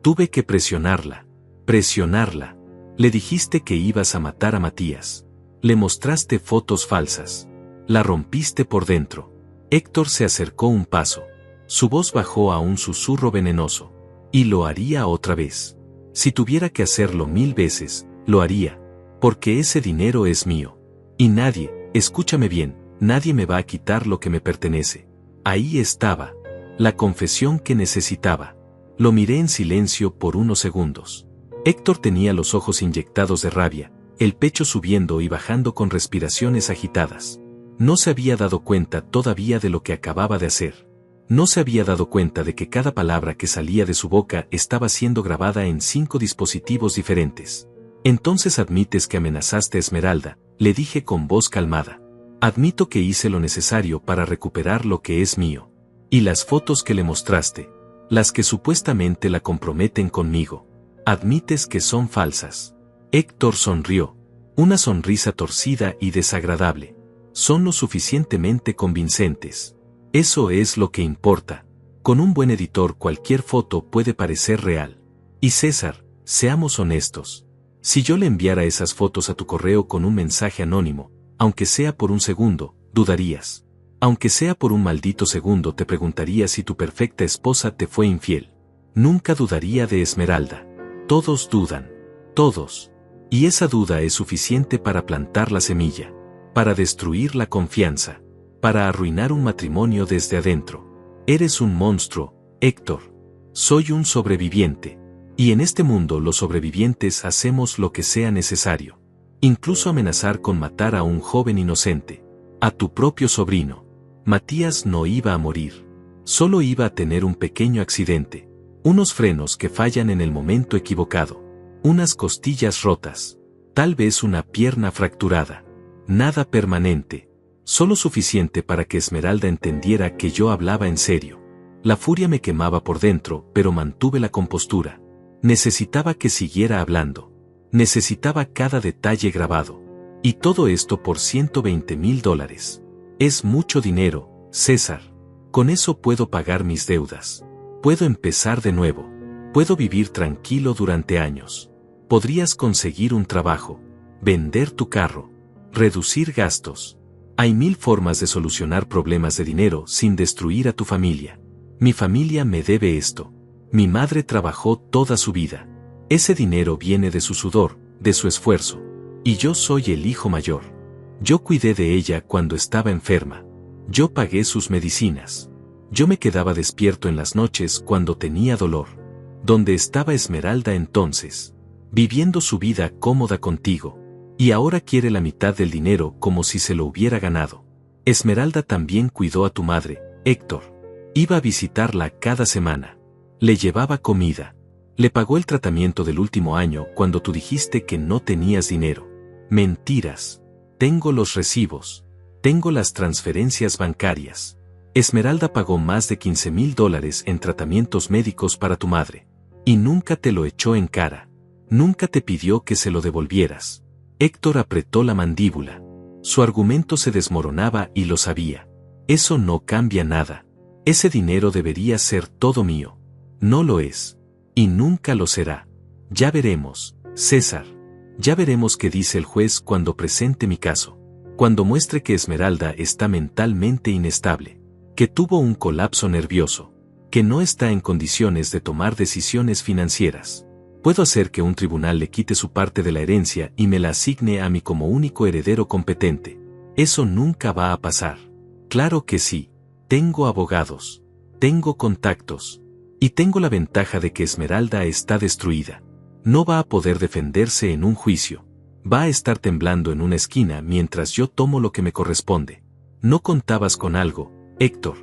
Tuve que presionarla. Presionarla. Le dijiste que ibas a matar a Matías. Le mostraste fotos falsas. La rompiste por dentro. Héctor se acercó un paso. Su voz bajó a un susurro venenoso. Y lo haría otra vez. Si tuviera que hacerlo 1000 veces, lo haría. Porque ese dinero es mío. Y nadie, escúchame bien, nadie me va a quitar lo que me pertenece. Ahí estaba. La confesión que necesitaba. Lo miré en silencio por unos segundos. Héctor tenía los ojos inyectados de rabia, el pecho subiendo y bajando con respiraciones agitadas. No se había dado cuenta todavía de lo que acababa de hacer. No se había dado cuenta de que cada palabra que salía de su boca estaba siendo grabada en 5 dispositivos diferentes. Entonces admites que amenazaste a Esmeralda, le dije con voz calmada. Admito que hice lo necesario para recuperar lo que es mío. Y las fotos que le mostraste, las que supuestamente la comprometen conmigo, admites que son falsas. Héctor sonrió. Una sonrisa torcida y desagradable. Son lo suficientemente convincentes. Eso es lo que importa. Con un buen editor cualquier foto puede parecer real. Y César, seamos honestos. Si yo le enviara esas fotos a tu correo con un mensaje anónimo, aunque sea por un segundo, dudarías. Aunque sea por un maldito segundo te preguntaría si tu perfecta esposa te fue infiel. Nunca dudaría de Esmeralda. Todos dudan. Todos. Y esa duda es suficiente para plantar la semilla. Para destruir la confianza. Para arruinar un matrimonio desde adentro. Eres un monstruo, Héctor. Soy un sobreviviente. Y en este mundo los sobrevivientes hacemos lo que sea necesario. Incluso amenazar con matar a un joven inocente. A tu propio sobrino. Matías no iba a morir. Solo iba a tener un pequeño accidente. Unos frenos que fallan en el momento equivocado. Unas costillas rotas. Tal vez una pierna fracturada. Nada permanente. Solo suficiente para que Esmeralda entendiera que yo hablaba en serio. La furia me quemaba por dentro, pero mantuve la compostura. Necesitaba que siguiera hablando. Necesitaba cada detalle grabado. Y todo esto por $120,000. Es mucho dinero, César. Con eso puedo pagar mis deudas. Puedo empezar de nuevo. Puedo vivir tranquilo durante años. Podrías conseguir un trabajo. Vender tu carro. Reducir gastos. Hay 1000 formas de solucionar problemas de dinero sin destruir a tu familia. Mi familia me debe esto. Mi madre trabajó toda su vida. Ese dinero viene de su sudor, de su esfuerzo. Y yo soy el hijo mayor. Yo cuidé de ella cuando estaba enferma. Yo pagué sus medicinas. Yo me quedaba despierto en las noches cuando tenía dolor. ¿Dónde estaba Esmeralda entonces? Viviendo su vida cómoda contigo. Y ahora quiere la mitad del dinero como si se lo hubiera ganado. Esmeralda también cuidó a tu madre, Héctor. Iba a visitarla cada semana. Le llevaba comida. Le pagó el tratamiento del último año cuando tú dijiste que no tenías dinero. Mentiras. Tengo los recibos. Tengo las transferencias bancarias. Esmeralda pagó más de $15,000 en tratamientos médicos para tu madre. Y nunca te lo echó en cara. Nunca te pidió que se lo devolvieras. Héctor apretó la mandíbula. Su argumento se desmoronaba y lo sabía. Eso no cambia nada. Ese dinero debería ser todo mío. No lo es. Y nunca lo será. Ya veremos, César. Ya veremos qué dice el juez cuando presente mi caso. Cuando muestre que Esmeralda está mentalmente inestable. Que tuvo un colapso nervioso. Que no está en condiciones de tomar decisiones financieras. Puedo hacer que un tribunal le quite su parte de la herencia y me la asigne a mí como único heredero competente. Eso nunca va a pasar. Claro que sí. Tengo abogados. Tengo contactos. Y tengo la ventaja de que Esmeralda está destruida. No va a poder defenderse en un juicio. Va a estar temblando en una esquina mientras yo tomo lo que me corresponde. No contabas con algo, Héctor.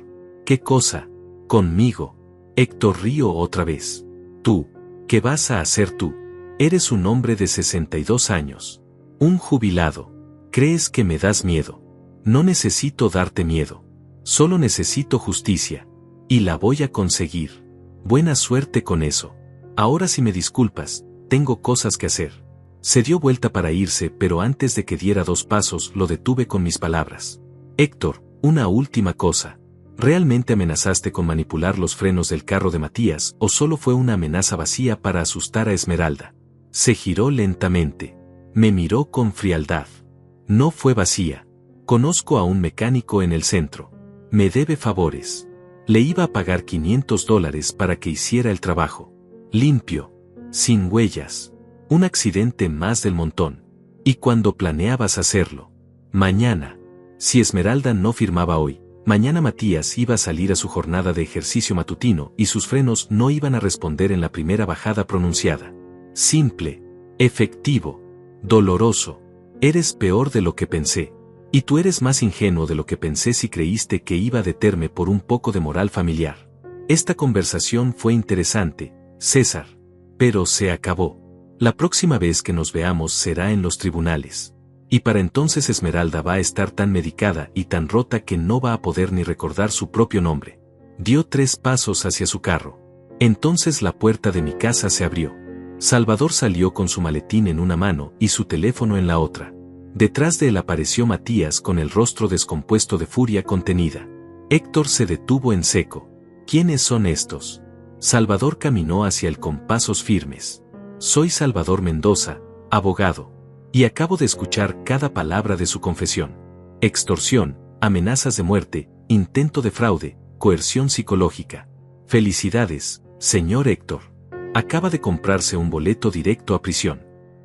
¿Qué cosa? Conmigo. Héctor rió otra vez. Tú. ¿Qué vas a hacer tú? Eres un hombre de 62 años. Un jubilado. ¿Crees que me das miedo? No necesito darte miedo. Solo necesito justicia. Y la voy a conseguir. Buena suerte con eso. Ahora si me disculpas, tengo cosas que hacer. Se dio vuelta para irse, pero antes de que diera 2 pasos lo detuve con mis palabras. Héctor, una última cosa. ¿Realmente amenazaste con manipular los frenos del carro de Matías o solo fue una amenaza vacía para asustar a Esmeralda? Se giró lentamente. Me miró con frialdad. No fue vacía. Conozco a un mecánico en el centro. Me debe favores. Le iba a pagar $500 para que hiciera el trabajo. Limpio. Sin huellas. Un accidente más del montón. ¿Y cuando planeabas hacerlo? Mañana. Si Esmeralda no firmaba hoy, mañana Matías iba a salir a su jornada de ejercicio matutino y sus frenos no iban a responder en la primera bajada pronunciada. Simple. Efectivo. Doloroso. Eres peor de lo que pensé. Y tú eres más ingenuo de lo que pensé si creíste que iba a detenerme por un poco de moral familiar. Esta conversación fue interesante, César. Pero se acabó. La próxima vez que nos veamos será en los tribunales. Y para entonces Esmeralda va a estar tan medicada y tan rota que no va a poder ni recordar su propio nombre. Dio 3 pasos hacia su carro. Entonces la puerta de mi casa se abrió. Salvador salió con su maletín en una mano y su teléfono en la otra. Detrás de él apareció Matías con el rostro descompuesto de furia contenida. Héctor se detuvo en seco. ¿Quiénes son estos? Salvador caminó hacia él con pasos firmes. Soy Salvador Mendoza, abogado. Y acabo de escuchar cada palabra de su confesión. Extorsión, amenazas de muerte, intento de fraude, coerción psicológica. Felicidades, señor Héctor. Acaba de comprarse un boleto directo a prisión.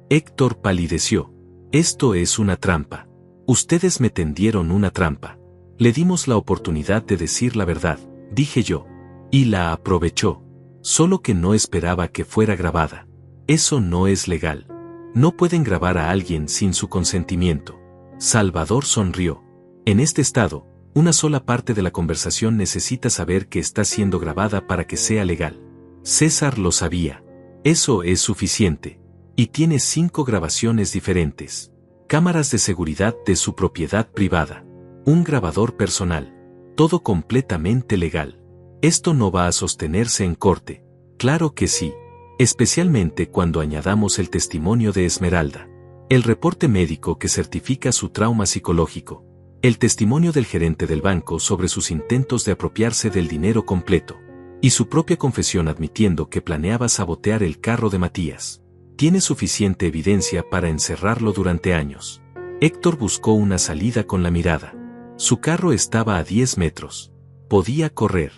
Héctor palideció. Esto es una trampa. Ustedes me tendieron una trampa. Le dimos la oportunidad de decir la verdad, dije yo. Y la aprovechó. Solo que no esperaba que fuera grabada. Eso no es legal. No pueden grabar a alguien sin su consentimiento. Salvador sonrió. En este estado, una sola parte de la conversación necesita saber que está siendo grabada para que sea legal. César lo sabía. Eso es suficiente. Y tiene 5 grabaciones diferentes. Cámaras de seguridad de su propiedad privada. Un grabador personal. Todo completamente legal. Esto no va a sostenerse en corte. Claro que sí. Especialmente cuando añadamos el testimonio de Esmeralda. El reporte médico que certifica su trauma psicológico. El testimonio del gerente del banco sobre sus intentos de apropiarse del dinero completo. Y su propia confesión admitiendo que planeaba sabotear el carro de Matías. Tiene suficiente evidencia para encerrarlo durante años. Héctor buscó una salida con la mirada. Su carro estaba a 10 metros. Podía correr.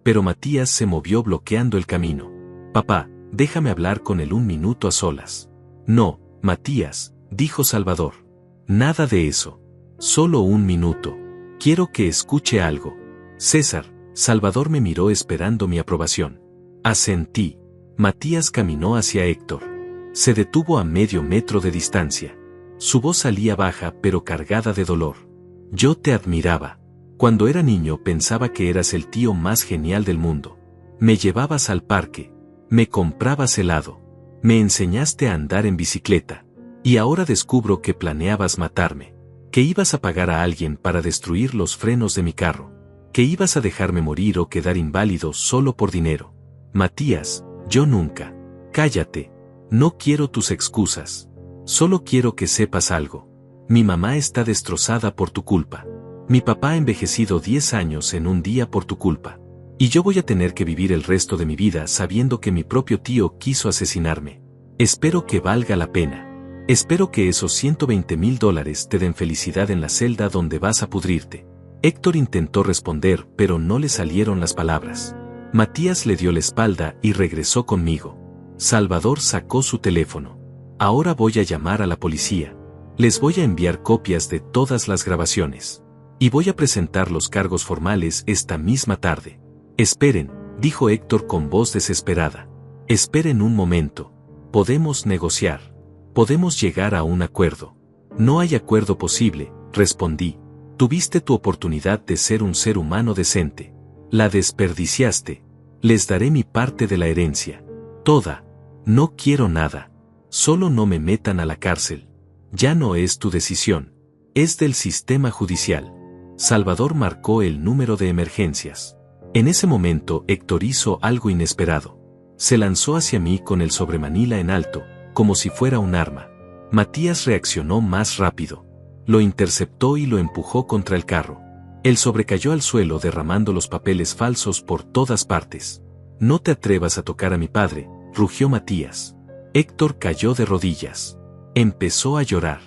Pero Matías se movió bloqueando el camino. Papá, déjame hablar con él un minuto a solas. No, Matías, dijo Salvador. Nada de eso. Solo un minuto. Quiero que escuche algo. César, Salvador me miró esperando mi aprobación. Asentí. Matías caminó hacia Héctor. Se detuvo a medio metro de distancia. Su voz salía baja pero cargada de dolor. Yo te admiraba. Cuando era niño pensaba que eras el tío más genial del mundo. Me llevabas al parque. Me comprabas helado. Me enseñaste a andar en bicicleta. Y ahora descubro que planeabas matarme. Que ibas a pagar a alguien para destruir los frenos de mi carro. Que ibas a dejarme morir o quedar inválido solo por dinero. Matías, Yo nunca. Cállate. No quiero tus excusas. Solo quiero que sepas algo. Mi mamá está destrozada por tu culpa. Mi papá ha envejecido 10 años en un día por tu culpa. Y yo voy a tener que vivir el resto de mi vida sabiendo que mi propio tío quiso asesinarme. Espero que valga la pena. Espero que esos $120,000 te den felicidad en la celda donde vas a pudrirte. Héctor intentó responder, pero no le salieron las palabras. Matías le dio la espalda y regresó conmigo. Salvador sacó su teléfono. Ahora voy a llamar a la policía. Les voy a enviar copias de todas las grabaciones. Y voy a presentar los cargos formales esta misma tarde. Esperen, dijo Héctor con voz desesperada. Esperen un momento. Podemos negociar. Podemos llegar a un acuerdo. No hay acuerdo posible, respondí. Tuviste tu oportunidad de ser un ser humano decente. La desperdiciaste. Les daré mi parte de la herencia. Toda. No quiero nada. Solo no me metan a la cárcel. Ya no es tu decisión. Es del sistema judicial. Salvador marcó el número de emergencias. En ese momento Héctor hizo algo inesperado. Se lanzó hacia mí con el sobremanila en alto, como si fuera un arma. Matías reaccionó más rápido. Lo interceptó y lo empujó contra el carro. Él sobrecayó al suelo derramando los papeles falsos por todas partes. No te atrevas a tocar a mi padre, rugió Matías. Héctor cayó de rodillas. Empezó a llorar.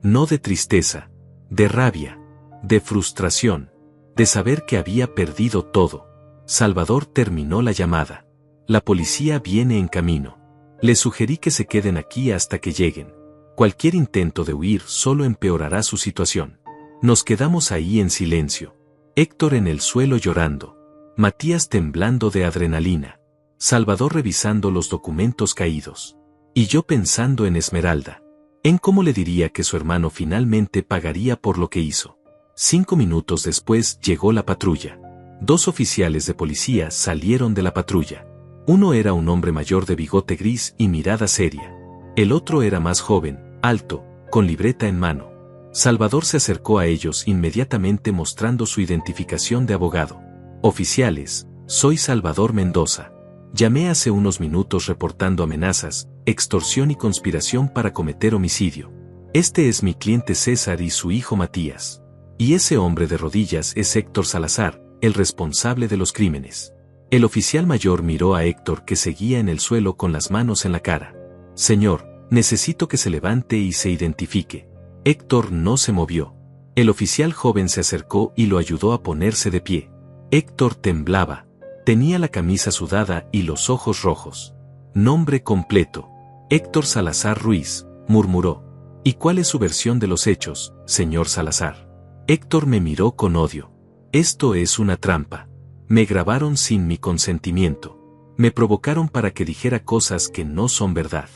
No de tristeza, de rabia, de frustración, de saber que había perdido todo. Salvador terminó la llamada. La policía viene en camino. Les sugerí que se queden aquí hasta que lleguen. Cualquier intento de huir solo empeorará su situación. Nos quedamos ahí en silencio. Héctor en el suelo llorando. Matías temblando de adrenalina. Salvador revisando los documentos caídos. Y yo pensando en Esmeralda. En cómo le diría que su hermano finalmente pagaría por lo que hizo. 5 minutos después llegó la patrulla. 2 oficiales de policía salieron de la patrulla. Uno era un hombre mayor de bigote gris y mirada seria. El otro era más joven, alto, con libreta en mano. Salvador se acercó a ellos inmediatamente mostrando su identificación de abogado. Oficiales, soy Salvador Mendoza. Llamé hace unos minutos reportando amenazas, extorsión y conspiración para cometer homicidio. Este es mi cliente César y su hijo Matías. Y ese hombre de rodillas es Héctor Salazar, el responsable de los crímenes. El oficial mayor miró a Héctor que seguía en el suelo con las manos en la cara. Señor, necesito que se levante y se identifique. Héctor no se movió. El oficial joven se acercó y lo ayudó a ponerse de pie. Héctor temblaba. Tenía la camisa sudada y los ojos rojos. Nombre completo. Héctor Salazar Ruiz, murmuró. ¿Y cuál es su versión de los hechos, señor Salazar? Héctor me miró con odio. Esto es una trampa. Me grabaron sin mi consentimiento. Me provocaron para que dijera cosas que no son verdad.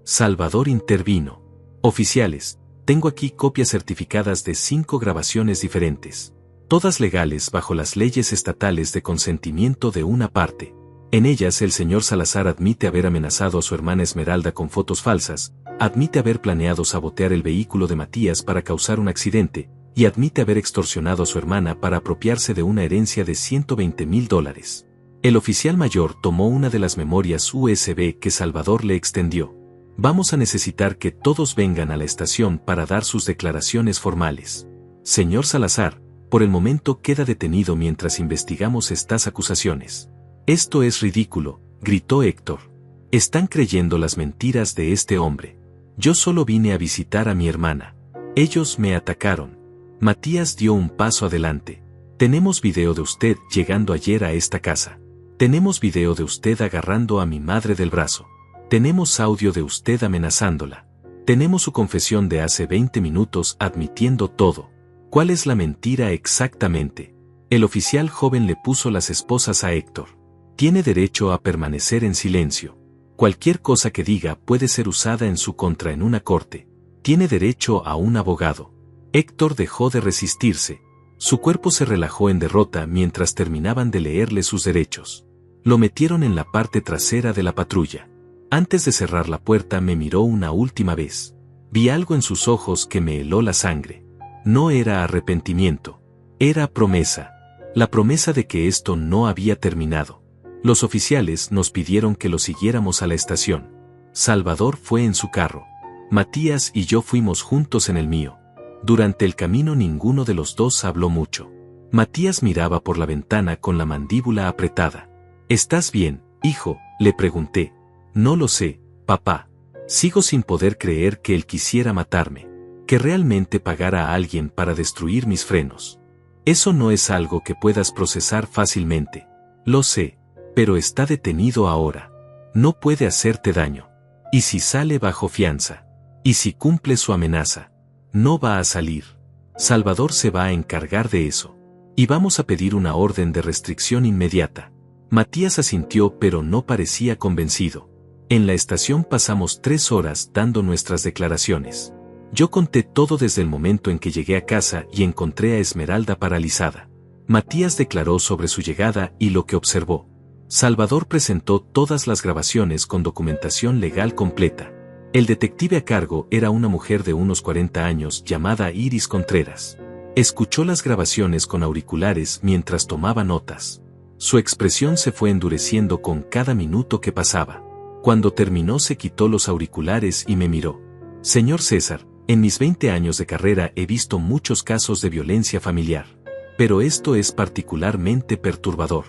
Salvador intervino. Oficiales, tengo aquí copias certificadas de 5 grabaciones diferentes. Todas legales bajo las leyes estatales de consentimiento de una parte. En ellas el señor Salazar admite haber amenazado a su hermana Esmeralda con fotos falsas, admite haber planeado sabotear el vehículo de Matías para causar un accidente, y admite haber extorsionado a su hermana para apropiarse de una herencia de $120,000. El oficial mayor tomó una de las memorias USB que Salvador le extendió. Vamos a necesitar que todos vengan a la estación para dar sus declaraciones formales. Señor Salazar, por el momento queda detenido mientras investigamos estas acusaciones. Esto es ridículo, gritó Héctor. Están creyendo las mentiras de este hombre. Yo solo vine a visitar a mi hermana. Ellos me atacaron. Matías dio un paso adelante. Tenemos video de usted llegando ayer a esta casa. Tenemos video de usted agarrando a mi madre del brazo. Tenemos audio de usted amenazándola. Tenemos su confesión de hace 20 minutos admitiendo todo. ¿Cuál es la mentira exactamente? El oficial joven le puso las esposas a Héctor. Tiene derecho a permanecer en silencio. Cualquier cosa que diga puede ser usada en su contra en una corte. Tiene derecho a un abogado. Héctor dejó de resistirse. Su cuerpo se relajó en derrota mientras terminaban de leerle sus derechos. Lo metieron en la parte trasera de la patrulla. Antes de cerrar la puerta me miró una última vez. Vi algo en sus ojos que me heló la sangre. No era arrepentimiento. Era promesa. La promesa de que esto no había terminado. Los oficiales nos pidieron que lo siguiéramos a la estación. Salvador fue en su carro. Matías y yo fuimos juntos en el mío. Durante el camino ninguno de los dos habló mucho. Matías miraba por la ventana con la mandíbula apretada. ¿Estás bien, hijo?, le pregunté. No lo sé, papá. Sigo sin poder creer que él quisiera matarme. Que realmente pagara a alguien para destruir mis frenos. Eso no es algo que puedas procesar fácilmente. Lo sé, pero está detenido ahora. No puede hacerte daño. ¿Y si sale bajo fianza? ¿Y si cumple su amenaza? No va a salir. Salvador se va a encargar de eso. Y vamos a pedir una orden de restricción inmediata. Matías asintió, pero no parecía convencido. En la estación pasamos 3 horas dando nuestras declaraciones. Yo conté todo desde el momento en que llegué a casa y encontré a Esmeralda paralizada. Matías declaró sobre su llegada y lo que observó. Salvador presentó todas las grabaciones con documentación legal completa. El detective a cargo era una mujer de unos 40 años llamada Iris Contreras. Escuchó las grabaciones con auriculares mientras tomaba notas. Su expresión se fue endureciendo con cada minuto que pasaba. Cuando terminó se quitó los auriculares y me miró. Señor César, en mis 20 años de carrera he visto muchos casos de violencia familiar. Pero esto es particularmente perturbador.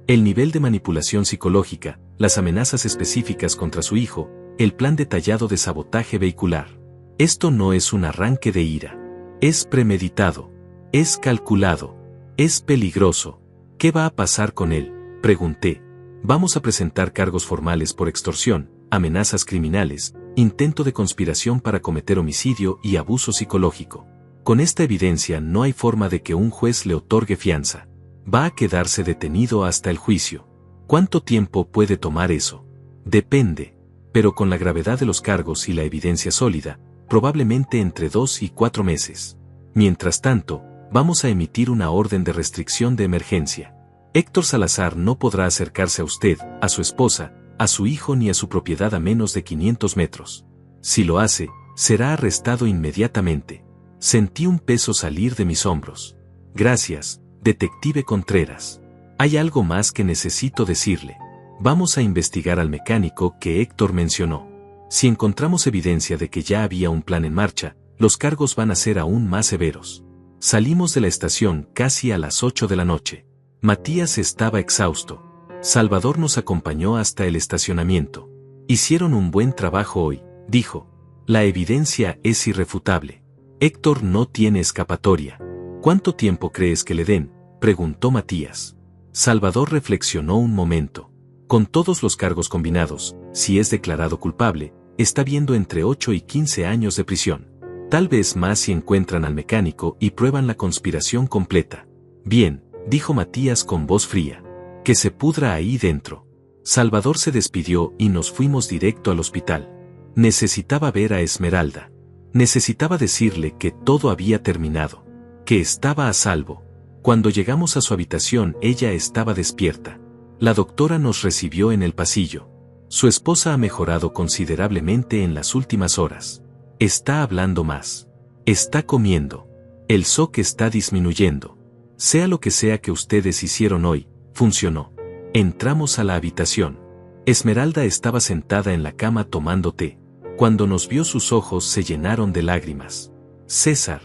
El nivel de manipulación psicológica, las amenazas específicas contra su hijo, el plan detallado de sabotaje vehicular. Esto no es un arranque de ira. Es premeditado. Es calculado. Es peligroso. ¿Qué va a pasar con él?, pregunté. Vamos a presentar cargos formales por extorsión, amenazas criminales, intento de conspiración para cometer homicidio y abuso psicológico. Con esta evidencia no hay forma de que un juez le otorgue fianza. Va a quedarse detenido hasta el juicio. ¿Cuánto tiempo puede tomar eso? Depende. Pero con la gravedad de los cargos y la evidencia sólida, probablemente entre 2 y 4 meses. Mientras tanto, vamos a emitir una orden de restricción de emergencia. Héctor Salazar no podrá acercarse a usted, a su esposa, a su hijo ni a su propiedad a menos de 500 metros. Si lo hace, será arrestado inmediatamente. Sentí un peso salir de mis hombros. Gracias, detective Contreras. Hay algo más que necesito decirle. Vamos a investigar al mecánico que Héctor mencionó. Si encontramos evidencia de que ya había un plan en marcha, los cargos van a ser aún más severos. Salimos de la estación casi a las 8 de la noche. Matías estaba exhausto. Salvador nos acompañó hasta el estacionamiento. Hicieron un buen trabajo hoy, dijo. La evidencia es irrefutable. Héctor no tiene escapatoria. ¿Cuánto tiempo crees que le den?, preguntó Matías. Salvador reflexionó un momento. Con todos los cargos combinados, si es declarado culpable, está viendo entre 8 y 15 años de prisión. Tal vez más si encuentran al mecánico y prueban la conspiración completa. Bien, dijo Matías con voz fría. Que se pudra ahí dentro. Salvador se despidió y nos fuimos directo al hospital. Necesitaba ver a Esmeralda. Necesitaba decirle que todo había terminado. Que estaba a salvo. Cuando llegamos a su habitación ella estaba despierta. La doctora nos recibió en el pasillo. Su esposa ha mejorado considerablemente en las últimas horas. Está hablando más. Está comiendo. El shock está disminuyendo. Sea lo que sea que ustedes hicieron hoy, funcionó. Entramos a la habitación. Esmeralda estaba sentada en la cama tomando té. Cuando nos vio sus ojos se llenaron de lágrimas. César.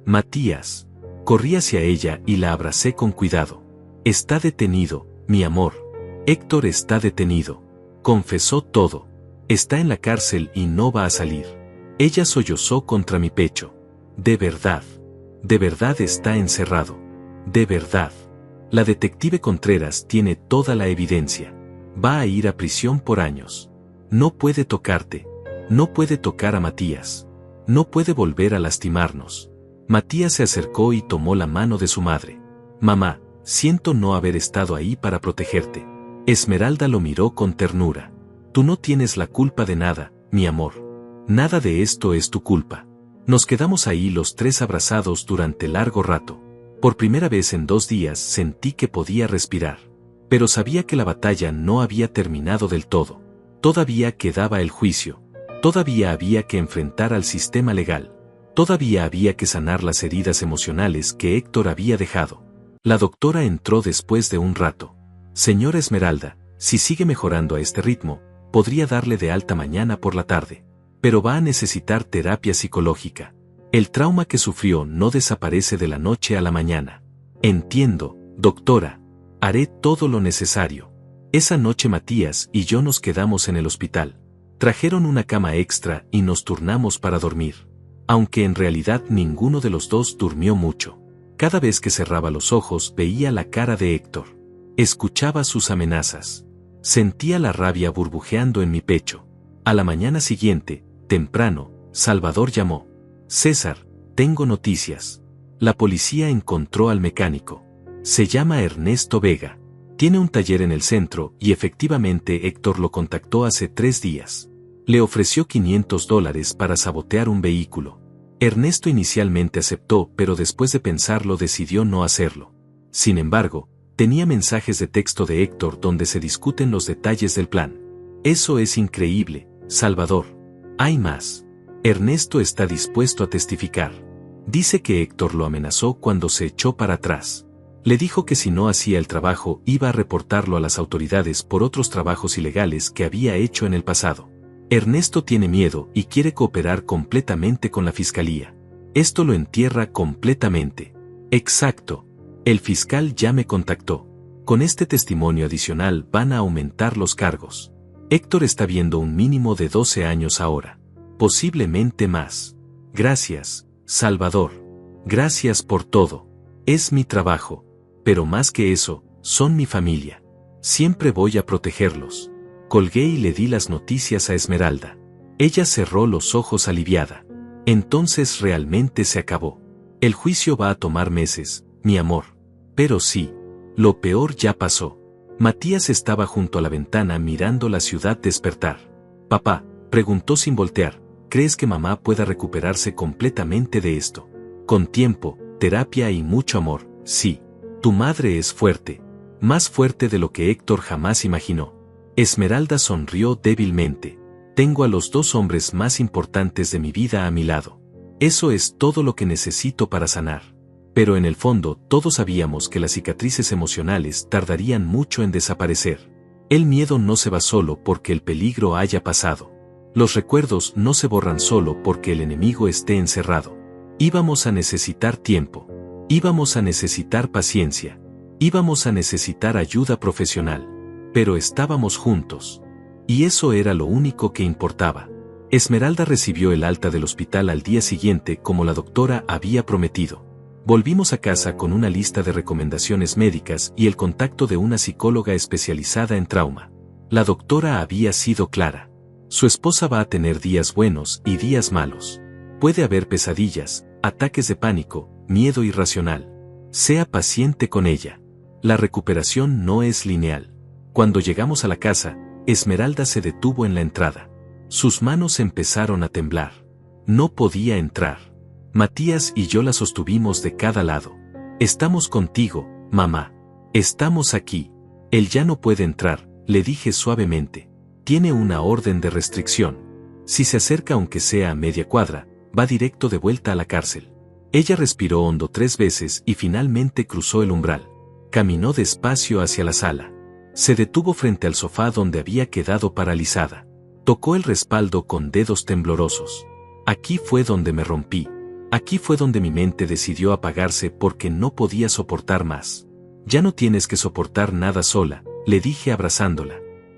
Matías. Corrí hacia ella y la abracé con cuidado. Está detenido, mi amor. Héctor está detenido. Confesó todo. Está en la cárcel y no va a salir. Ella sollozó contra mi pecho. De verdad está encerrado. De verdad. La detective Contreras tiene toda la evidencia. Va a ir a prisión por años. No puede tocarte. No puede tocar a Matías. No puede volver a lastimarnos. Matías se acercó y tomó la mano de su madre. Mamá, siento no haber estado ahí para protegerte. Esmeralda lo miró con ternura. Tú no tienes la culpa de nada, mi amor. Nada de esto es tu culpa. Nos quedamos ahí los 3 abrazados durante largo rato. Por primera vez en 2 días sentí que podía respirar. Pero sabía que la batalla no había terminado del todo. Todavía quedaba el juicio. Todavía había que enfrentar al sistema legal. Todavía había que sanar las heridas emocionales que Héctor había dejado. La doctora entró después de un rato. Señora Esmeralda, Si sigue mejorando a este ritmo, podría darle de alta mañana por la tarde. Pero va a necesitar terapia psicológica. El trauma que sufrió no desaparece de la noche a la mañana. Entiendo, doctora. Haré todo lo necesario. Esa noche Matías y yo nos quedamos en el hospital. Trajeron una cama extra y nos turnamos para dormir. Aunque en realidad ninguno de los dos durmió mucho. Cada vez que cerraba los ojos veía la cara de Héctor. Escuchaba sus amenazas. Sentía la rabia burbujeando en mi pecho. A la mañana siguiente, temprano, Salvador llamó. César, tengo noticias. La policía encontró al mecánico. Se llama Ernesto Vega. Tiene un taller en el centro y efectivamente Héctor lo contactó hace 3 días. Le ofreció $500 para sabotear un vehículo. Ernesto inicialmente aceptó, pero después de pensarlo decidió no hacerlo. Sin embargo, tenía mensajes de texto de Héctor donde se discuten los detalles del plan. Eso es increíble, Salvador. Hay más. Ernesto está dispuesto a testificar. Dice que Héctor lo amenazó cuando se echó para atrás. Le dijo que si no hacía el trabajo iba a reportarlo a las autoridades por otros trabajos ilegales que había hecho en el pasado. Ernesto tiene miedo y quiere cooperar completamente con la fiscalía. Esto lo entierra completamente. Exacto. El fiscal ya me contactó. Con este testimonio adicional van a aumentar los cargos. Héctor está viendo un mínimo de 12 años ahora. Posiblemente más. Gracias, Salvador. Gracias por todo. Es mi trabajo. Pero más que eso, son mi familia. Siempre voy a protegerlos. Colgué y le di las noticias a Esmeralda. Ella cerró los ojos aliviada. Entonces realmente se acabó. El juicio va a tomar meses, mi amor. Pero sí, lo peor ya pasó. Matías estaba junto a la ventana mirando la ciudad despertar. Papá, preguntó sin voltear, ¿crees que mamá pueda recuperarse completamente de esto? Con tiempo, terapia y mucho amor, sí. Tu madre es fuerte. Más fuerte de lo que Héctor jamás imaginó. Esmeralda sonrió débilmente. Tengo a los 2 hombres más importantes de mi vida a mi lado. Eso es todo lo que necesito para sanar. Pero en el fondo todos sabíamos que las cicatrices emocionales tardarían mucho en desaparecer. El miedo no se va solo porque el peligro haya pasado. Los recuerdos no se borran solo porque el enemigo esté encerrado. Íbamos a necesitar tiempo. Íbamos a necesitar paciencia. Íbamos a necesitar ayuda profesional. Pero estábamos juntos. Y eso era lo único que importaba. Esmeralda recibió el alta del hospital al día siguiente como la doctora había prometido. Volvimos a casa con una lista de recomendaciones médicas y el contacto de una psicóloga especializada en trauma. La doctora había sido clara. Su esposa va a tener días buenos y días malos. Puede haber pesadillas, ataques de pánico, miedo irracional. Sea paciente con ella. La recuperación no es lineal. Cuando llegamos a la casa, Esmeralda se detuvo en la entrada. Sus manos empezaron a temblar. No podía entrar. Matías y yo la sostuvimos de cada lado. Estamos contigo, mamá. Estamos aquí. Él ya no puede entrar, le dije suavemente. Tiene una orden de restricción. Si se acerca aunque sea a media cuadra, va directo de vuelta a la cárcel. Ella respiró hondo 3 veces y finalmente cruzó el umbral. Caminó despacio hacia la sala. Se detuvo frente al sofá donde había quedado paralizada. Tocó el respaldo con dedos temblorosos. Aquí fue donde me rompí. Aquí fue donde mi mente decidió apagarse porque no podía soportar más. Ya no tienes que soportar nada sola, le dije abrazándola.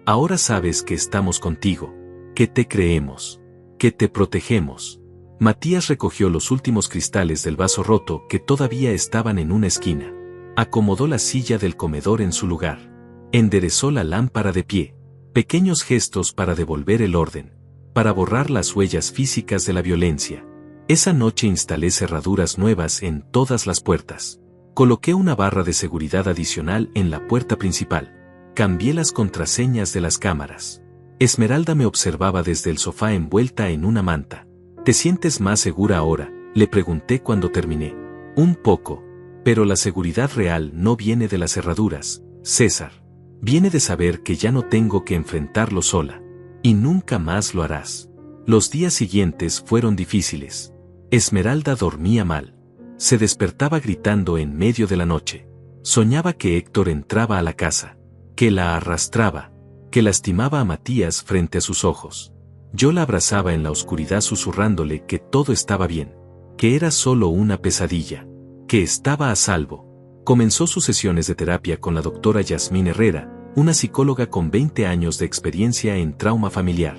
Ahora sabes que estamos contigo, que te creemos, que te protegemos. Matías recogió los últimos cristales del vaso roto que todavía estaban en una esquina. Acomodó la silla del comedor en su lugar. Enderezó la lámpara de pie. Pequeños gestos para devolver el orden, para borrar las huellas físicas de la violencia. Esa noche instalé cerraduras nuevas en todas las puertas. Coloqué una barra de seguridad adicional en la puerta principal. Cambié las contraseñas de las cámaras. Esmeralda me observaba desde el sofá envuelta en una manta. ¿Te sientes más segura ahora?, le pregunté cuando terminé. Un poco. Pero la seguridad real no viene de las cerraduras, César. Viene de saber que ya no tengo que enfrentarlo sola. Y nunca más lo harás. Los días siguientes fueron difíciles. Esmeralda dormía mal. Se despertaba gritando en medio de la noche. Soñaba que Héctor entraba a la casa, que la arrastraba, que lastimaba a Matías frente a sus ojos. Yo la abrazaba en la oscuridad susurrándole que todo estaba bien, que era solo una pesadilla, que estaba a salvo. Comenzó sus sesiones de terapia con la doctora Yasmín Herrera, una psicóloga con 20 años de experiencia en trauma familiar.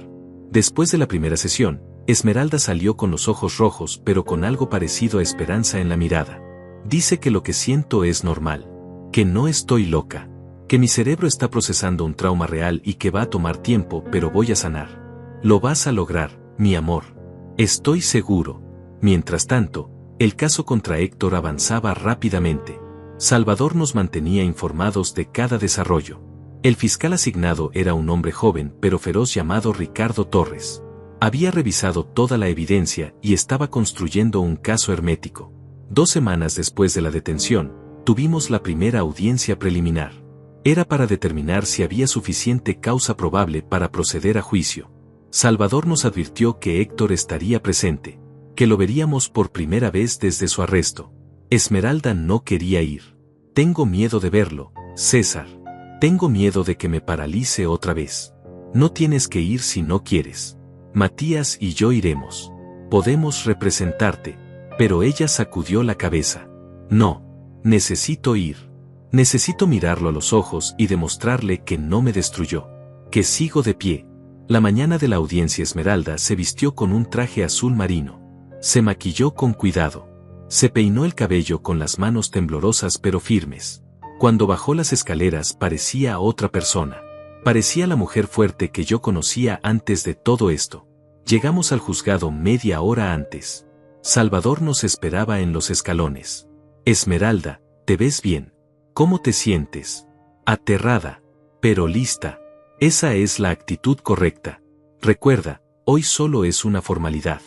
Después de la primera sesión, Esmeralda salió con los ojos rojos pero con algo parecido a esperanza en la mirada. Dice que lo que siento es normal, que no estoy loca, que mi cerebro está procesando un trauma real y que va a tomar tiempo pero voy a sanar. Lo vas a lograr, mi amor. Estoy seguro. Mientras tanto, el caso contra Héctor avanzaba rápidamente. Salvador nos mantenía informados de cada desarrollo. El fiscal asignado era un hombre joven pero feroz llamado Ricardo Torres. Había revisado toda la evidencia y estaba construyendo un caso hermético. 2 semanas después de la detención, tuvimos la primera audiencia preliminar. Era para determinar si había suficiente causa probable para proceder a juicio. Salvador nos advirtió que Héctor estaría presente, que lo veríamos por primera vez desde su arresto. Esmeralda no quería ir. Tengo miedo de verlo, César. Tengo miedo de que me paralice otra vez. No tienes que ir si no quieres. Matías y yo iremos. Podemos representarte. Pero ella sacudió la cabeza. No, necesito ir. Necesito mirarlo a los ojos y demostrarle que no me destruyó. Que sigo de pie. La mañana de la audiencia Esmeralda se vistió con un traje azul marino. Se maquilló con cuidado. Se peinó el cabello con las manos temblorosas pero firmes. Cuando bajó las escaleras parecía otra persona. Parecía la mujer fuerte que yo conocía antes de todo esto. Llegamos al juzgado media hora antes. Salvador nos esperaba en los escalones. Esmeralda, ¿te ves bien? ¿Cómo te sientes? Aterrada, pero lista. Esa es la actitud correcta. Recuerda, hoy solo es una formalidad.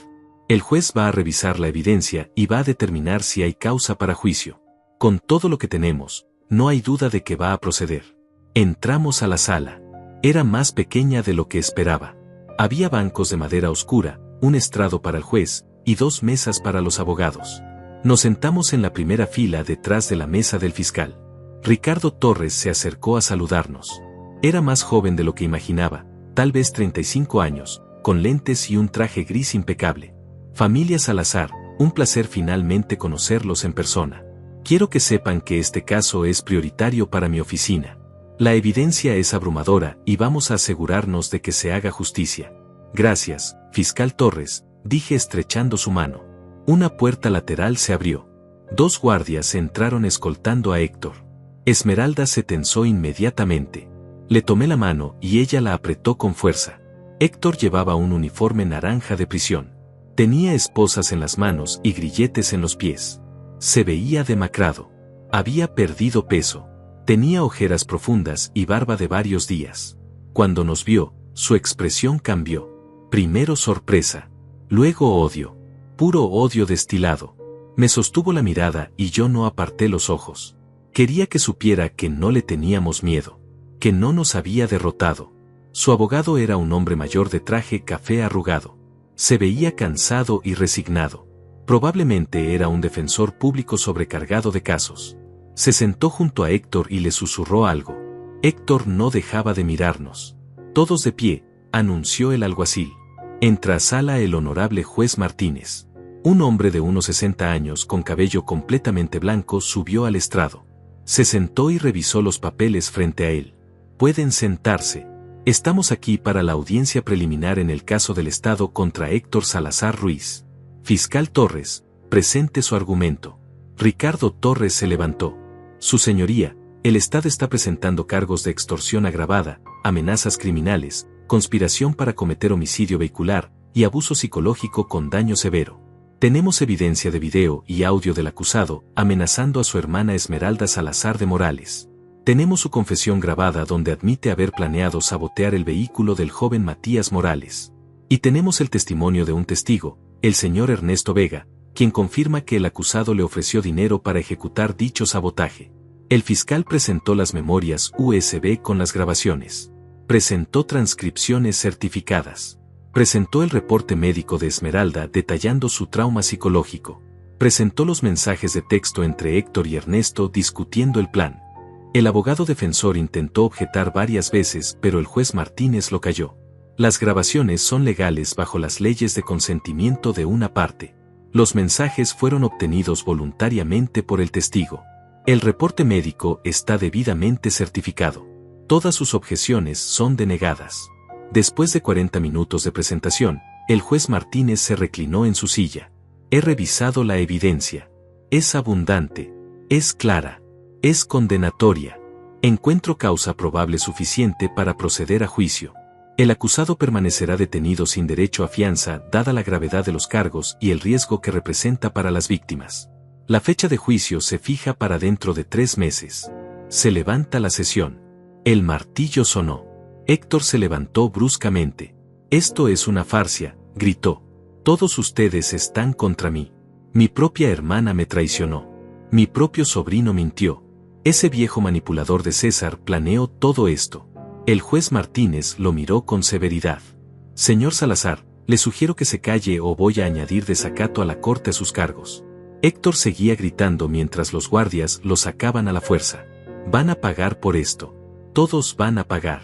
El juez va a revisar la evidencia y va a determinar si hay causa para juicio. Con todo lo que tenemos, no hay duda de que va a proceder. Entramos a la sala. Era más pequeña de lo que esperaba. Había bancos de madera oscura, un estrado para el juez y 2 mesas para los abogados. Nos sentamos en la primera fila detrás de la mesa del fiscal. Ricardo Torres se acercó a saludarnos. Era más joven de lo que imaginaba, tal vez 35 años, con lentes y un traje gris impecable. Familia Salazar, un placer finalmente conocerlos en persona. Quiero que sepan que este caso es prioritario para mi oficina. La evidencia es abrumadora y vamos a asegurarnos de que se haga justicia. Gracias, fiscal Torres, dije estrechando su mano. Una puerta lateral se abrió. 2 guardias entraron escoltando a Héctor. Esmeralda se tensó inmediatamente. Le tomé la mano y ella la apretó con fuerza. Héctor llevaba un uniforme naranja de prisión. Tenía esposas en las manos y grilletes en los pies. Se veía demacrado. Había perdido peso. Tenía ojeras profundas y barba de varios días. Cuando nos vio, su expresión cambió. Primero sorpresa. Luego odio. Puro odio destilado. Me sostuvo la mirada y yo no aparté los ojos. Quería que supiera que no le teníamos miedo. Que no nos había derrotado. Su abogado era un hombre mayor de traje café arrugado. Se veía cansado y resignado. Probablemente era un defensor público sobrecargado de casos. Se sentó junto a Héctor y le susurró algo. Héctor no dejaba de mirarnos. Todos de pie, anunció el alguacil. Entra a sala el honorable juez Martínez. Un hombre de unos 60 años con cabello completamente blanco subió al estrado. Se sentó y revisó los papeles frente a él. Pueden sentarse. Estamos aquí para la audiencia preliminar en el caso del Estado contra Héctor Salazar Ruiz. Fiscal Torres, presente su argumento. Ricardo Torres se levantó. Su señoría, el Estado está presentando cargos de extorsión agravada, amenazas criminales, conspiración para cometer homicidio vehicular y abuso psicológico con daño severo. Tenemos evidencia de video y audio del acusado amenazando a su hermana Esmeralda Salazar de Morales. Tenemos su confesión grabada donde admite haber planeado sabotear el vehículo del joven Matías Morales. Y tenemos el testimonio de un testigo, el señor Ernesto Vega, quien confirma que el acusado le ofreció dinero para ejecutar dicho sabotaje. El fiscal presentó las memorias USB con las grabaciones. Presentó transcripciones certificadas. Presentó el reporte médico de Esmeralda detallando su trauma psicológico. Presentó los mensajes de texto entre Héctor y Ernesto discutiendo el plan. El abogado defensor intentó objetar varias veces, pero el juez Martínez lo calló. Las grabaciones son legales bajo las leyes de consentimiento de una parte. Los mensajes fueron obtenidos voluntariamente por el testigo. El reporte médico está debidamente certificado. Todas sus objeciones son denegadas. Después de 40 minutos de presentación, el juez Martínez se reclinó en su silla. He revisado la evidencia. Es abundante. Es clara. Es condenatoria. Encuentro causa probable suficiente para proceder a juicio. El acusado permanecerá detenido sin derecho a fianza, dada la gravedad de los cargos y el riesgo que representa para las víctimas. La fecha de juicio se fija para dentro de 3 meses. Se levanta la sesión. El martillo sonó. Héctor se levantó bruscamente. Esto es una farsa, gritó. Todos ustedes están contra mí. Mi propia hermana me traicionó. Mi propio sobrino mintió. Ese viejo manipulador de César planeó todo esto. El juez Martínez lo miró con severidad. Señor Salazar, le sugiero que se calle o voy a añadir desacato a la corte a sus cargos. Héctor seguía gritando mientras los guardias lo sacaban a la fuerza. Van a pagar por esto. Todos van a pagar.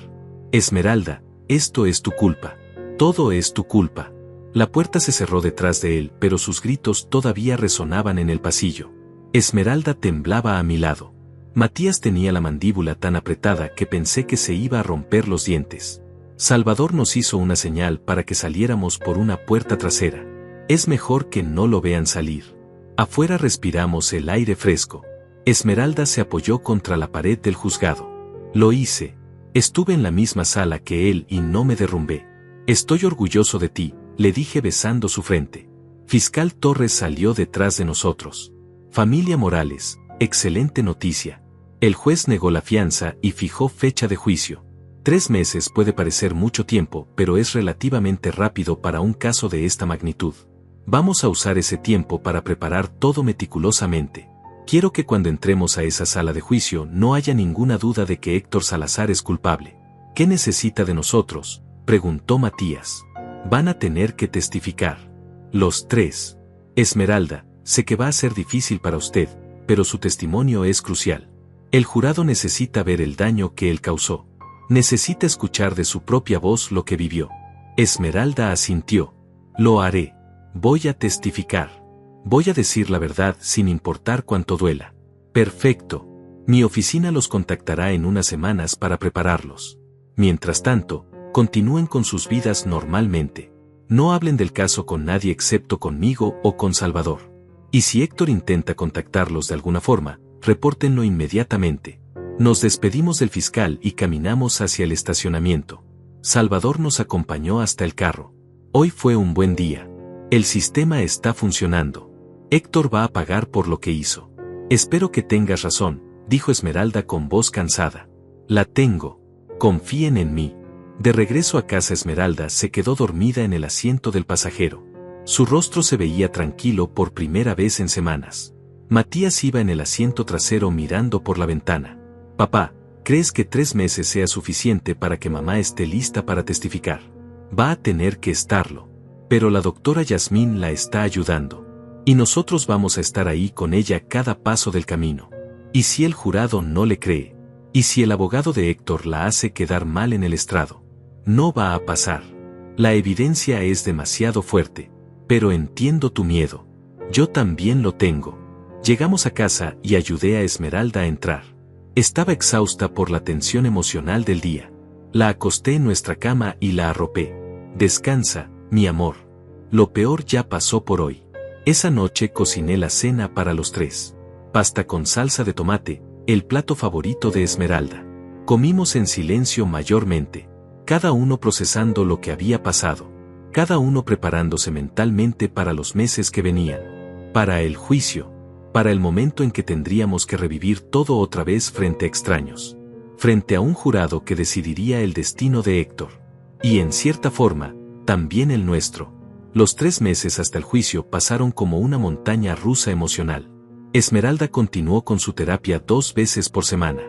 Esmeralda, esto es tu culpa. Todo es tu culpa. La puerta se cerró detrás de él, pero sus gritos todavía resonaban en el pasillo. Esmeralda temblaba a mi lado. Matías tenía la mandíbula tan apretada que pensé que se iba a romper los dientes. Salvador nos hizo una señal para que saliéramos por una puerta trasera. Es mejor que no lo vean salir. Afuera respiramos el aire fresco. Esmeralda se apoyó contra la pared del juzgado. Lo hice. Estuve en la misma sala que él y no me derrumbé. Estoy orgulloso de ti, le dije besando su frente. Fiscal Torres salió detrás de nosotros. Familia Morales, excelente noticia. El juez negó la fianza y fijó fecha de juicio. 3 meses puede parecer mucho tiempo, pero es relativamente rápido para un caso de esta magnitud. Vamos a usar ese tiempo para preparar todo meticulosamente. Quiero que cuando entremos a esa sala de juicio no haya ninguna duda de que Héctor Salazar es culpable. ¿Qué necesita de nosotros?, preguntó Matías. Van a tener que testificar. Los 3. Esmeralda, sé que va a ser difícil para usted, pero su testimonio es crucial. El jurado necesita ver el daño que él causó. Necesita escuchar de su propia voz lo que vivió. Esmeralda asintió. Lo haré. Voy a testificar. Voy a decir la verdad sin importar cuánto duela. Perfecto. Mi oficina los contactará en unas semanas para prepararlos. Mientras tanto, continúen con sus vidas normalmente. No hablen del caso con nadie excepto conmigo o con Salvador. Y si Héctor intenta contactarlos de alguna forma, repórtenlo inmediatamente. Nos despedimos del fiscal y caminamos hacia el estacionamiento. Salvador nos acompañó hasta el carro. Hoy fue un buen día. El sistema está funcionando. Héctor va a pagar por lo que hizo. Espero que tengas razón, dijo Esmeralda con voz cansada. La tengo. Confíen en mí. De regreso a casa, Esmeralda se quedó dormida en el asiento del pasajero. Su rostro se veía tranquilo por primera vez en semanas. Matías iba en el asiento trasero mirando por la ventana. Papá, ¿crees que 3 meses sea suficiente para que mamá esté lista para testificar? Va a tener que estarlo. Pero la doctora Yasmín la está ayudando. Y nosotros vamos a estar ahí con ella cada paso del camino. ¿Y si el jurado no le cree? ¿Y si el abogado de Héctor la hace quedar mal en el estrado? No va a pasar. La evidencia es demasiado fuerte. Pero entiendo tu miedo. Yo también lo tengo. Llegamos a casa y ayudé a Esmeralda a entrar. Estaba exhausta por la tensión emocional del día. La acosté en nuestra cama y la arropé. Descansa, mi amor. Lo peor ya pasó por hoy. Esa noche cociné la cena para los 3. Pasta con salsa de tomate, el plato favorito de Esmeralda. Comimos en silencio mayormente. Cada uno procesando lo que había pasado. Cada uno preparándose mentalmente para los meses que venían. Para el juicio. Para el momento en que tendríamos que revivir todo otra vez frente a extraños. Frente a un jurado que decidiría el destino de Héctor. Y en cierta forma, también el nuestro. Los 3 meses hasta el juicio pasaron como una montaña rusa emocional. Esmeralda continuó con su terapia 2 veces por semana.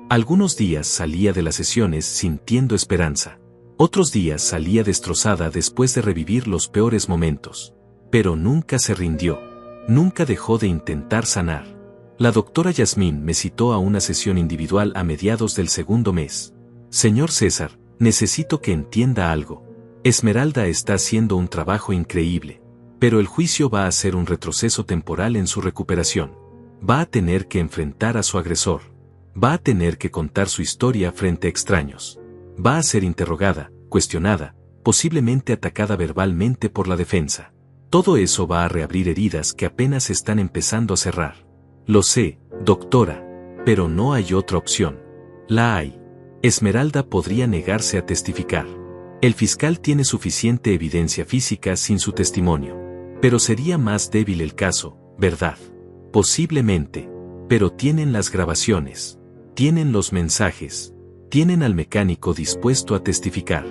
Algunos días salía de las sesiones sintiendo esperanza. Otros días salía destrozada después de revivir los peores momentos. Pero nunca se rindió. Nunca dejó de intentar sanar. La doctora Yasmín me citó a una sesión individual a mediados del segundo mes. Señor César, necesito que entienda algo. Esmeralda está haciendo un trabajo increíble, pero el juicio va a ser un retroceso temporal en su recuperación. Va a tener que enfrentar a su agresor. Va a tener que contar su historia frente a extraños. Va a ser interrogada, cuestionada, posiblemente atacada verbalmente por la defensa. Todo eso va a reabrir heridas que apenas están empezando a cerrar. Lo sé, doctora, pero no hay otra opción. La hay. Esmeralda podría negarse a testificar. El fiscal tiene suficiente evidencia física sin su testimonio. Pero sería más débil el caso, ¿verdad? Posiblemente. Pero tienen las grabaciones. Tienen los mensajes. Tienen al mecánico dispuesto a testificar.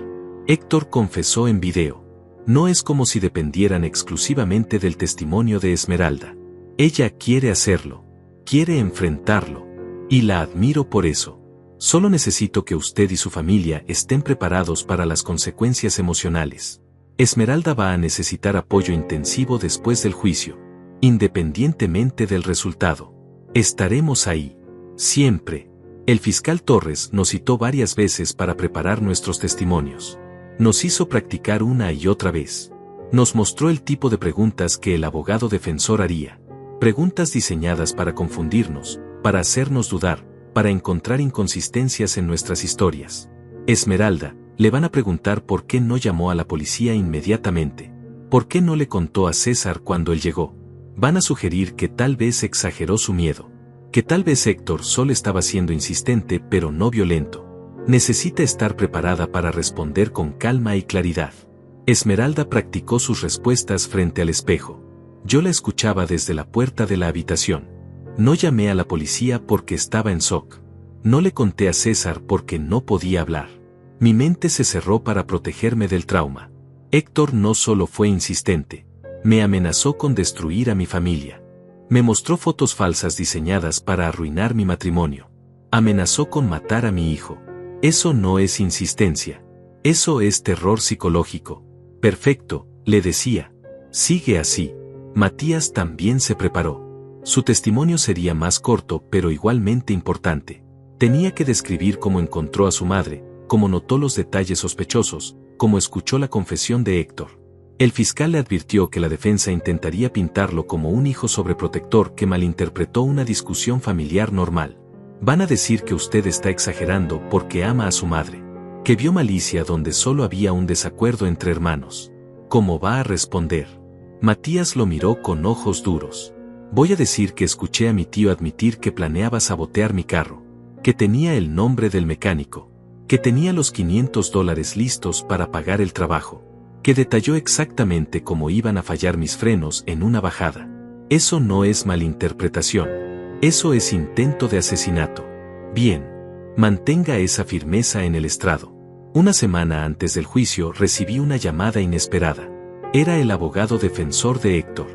Héctor confesó en video. No es como si dependieran exclusivamente del testimonio de Esmeralda. Ella quiere hacerlo. Quiere enfrentarlo. Y la admiro por eso. Solo necesito que usted y su familia estén preparados para las consecuencias emocionales. Esmeralda va a necesitar apoyo intensivo después del juicio. Independientemente del resultado. Estaremos ahí. Siempre. El fiscal Torres nos citó varias veces para preparar nuestros testimonios. Nos hizo practicar una y otra vez. Nos mostró el tipo de preguntas que el abogado defensor haría. Preguntas diseñadas para confundirnos, para hacernos dudar, para encontrar inconsistencias en nuestras historias. Esmeralda, le van a preguntar por qué no llamó a la policía inmediatamente. ¿Por qué no le contó a César cuando él llegó? Van a sugerir que tal vez exageró su miedo. Que tal vez Héctor solo estaba siendo insistente pero no violento. Necesita estar preparada para responder con calma y claridad. Esmeralda practicó sus respuestas frente al espejo. Yo la escuchaba desde la puerta de la habitación. No llamé a la policía porque estaba en shock. No le conté a César porque no podía hablar. Mi mente se cerró para protegerme del trauma. Héctor no solo fue insistente. Me amenazó con destruir a mi familia. Me mostró fotos falsas diseñadas para arruinar mi matrimonio. Amenazó con matar a mi hijo. Eso no es insistencia. Eso es terror psicológico. Perfecto, le decía. Sigue así. Matías también se preparó. Su testimonio sería más corto pero igualmente importante. Tenía que describir cómo encontró a su madre, cómo notó los detalles sospechosos, cómo escuchó la confesión de Héctor. El fiscal le advirtió que la defensa intentaría pintarlo como un hijo sobreprotector que malinterpretó una discusión familiar normal. Van a decir que usted está exagerando porque ama a su madre, que vio malicia donde solo había un desacuerdo entre hermanos. ¿Cómo va a responder? Matías lo miró con ojos duros. Voy a decir que escuché a mi tío admitir que planeaba sabotear mi carro, que tenía el nombre del mecánico, que tenía los $500 listos para pagar el trabajo, que detalló exactamente cómo iban a fallar mis frenos en una bajada. Eso no es malinterpretación. Eso es intento de asesinato. Bien. Mantenga esa firmeza en el estrado. Una semana antes del juicio recibí una llamada inesperada. Era el abogado defensor de Héctor.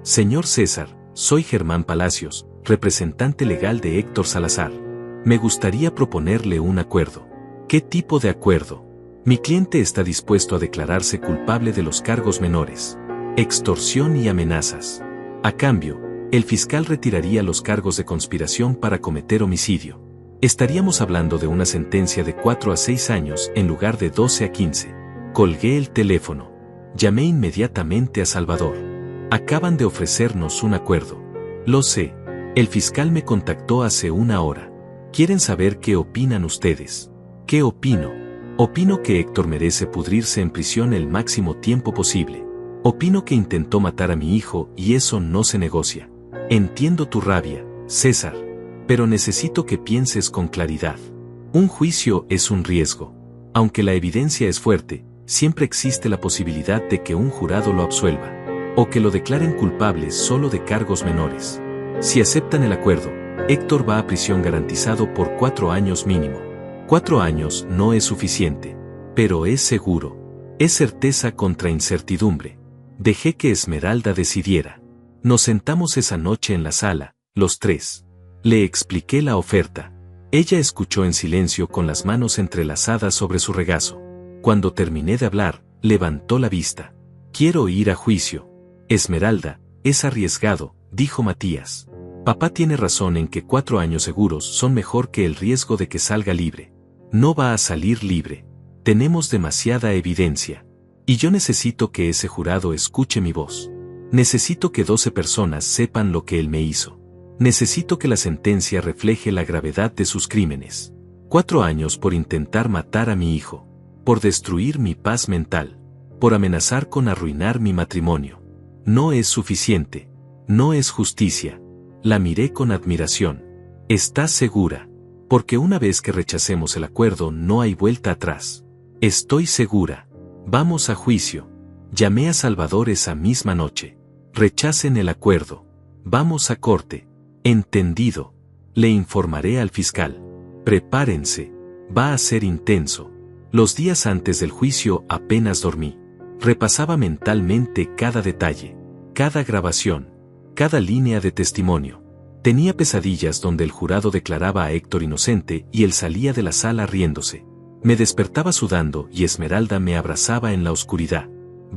Señor César, soy Germán Palacios, representante legal de Héctor Salazar. Me gustaría proponerle un acuerdo. ¿Qué tipo de acuerdo? Mi cliente está dispuesto a declararse culpable de los cargos menores, extorsión y amenazas. A cambio, el fiscal retiraría los cargos de conspiración para cometer homicidio. Estaríamos hablando de una sentencia de 4 a 6 años en lugar de 12 a 15. Colgué el teléfono. Llamé inmediatamente a Salvador. Acaban de ofrecernos un acuerdo. Lo sé. El fiscal me contactó hace una hora. Quieren saber qué opinan ustedes. ¿Qué opino? Opino que Héctor merece pudrirse en prisión el máximo tiempo posible. Opino que intentó matar a mi hijo y eso no se negocia. Entiendo tu rabia, César. Pero necesito que pienses con claridad. Un juicio es un riesgo. Aunque la evidencia es fuerte, siempre existe la posibilidad de que un jurado lo absuelva. O que lo declaren culpable solo de cargos menores. Si aceptan el acuerdo, Héctor va a prisión garantizado por 4 años mínimo. 4 años no es suficiente, pero es seguro. Es certeza contra incertidumbre. Dejé que Esmeralda decidiera. Nos sentamos esa noche en la sala, los tres. Le expliqué la oferta. Ella escuchó en silencio con las manos entrelazadas sobre su regazo. Cuando terminé de hablar, levantó la vista. Quiero ir a juicio. Esmeralda, es arriesgado, dijo Matías. Papá tiene razón en que 4 años seguros son mejor que el riesgo de que salga libre. No va a salir libre. Tenemos demasiada evidencia. Y yo necesito que ese jurado escuche mi voz. Necesito que 12 personas sepan lo que él me hizo. Necesito que la sentencia refleje la gravedad de sus crímenes. 4 años por intentar matar a mi hijo. Por destruir mi paz mental. Por amenazar con arruinar mi matrimonio. No es suficiente. No es justicia. La miré con admiración. ¿Estás segura? Porque una vez que rechacemos el acuerdo no hay vuelta atrás. Estoy segura. Vamos a juicio. Llamé a Salvador esa misma noche. Rechacen el acuerdo. Vamos a corte. Entendido. Le informaré al fiscal. Prepárense. Va a ser intenso. Los días antes del juicio apenas dormí. Repasaba mentalmente cada detalle, cada grabación, cada línea de testimonio. Tenía pesadillas donde el jurado declaraba a Héctor inocente y él salía de la sala riéndose. Me despertaba sudando y Esmeralda me abrazaba en la oscuridad.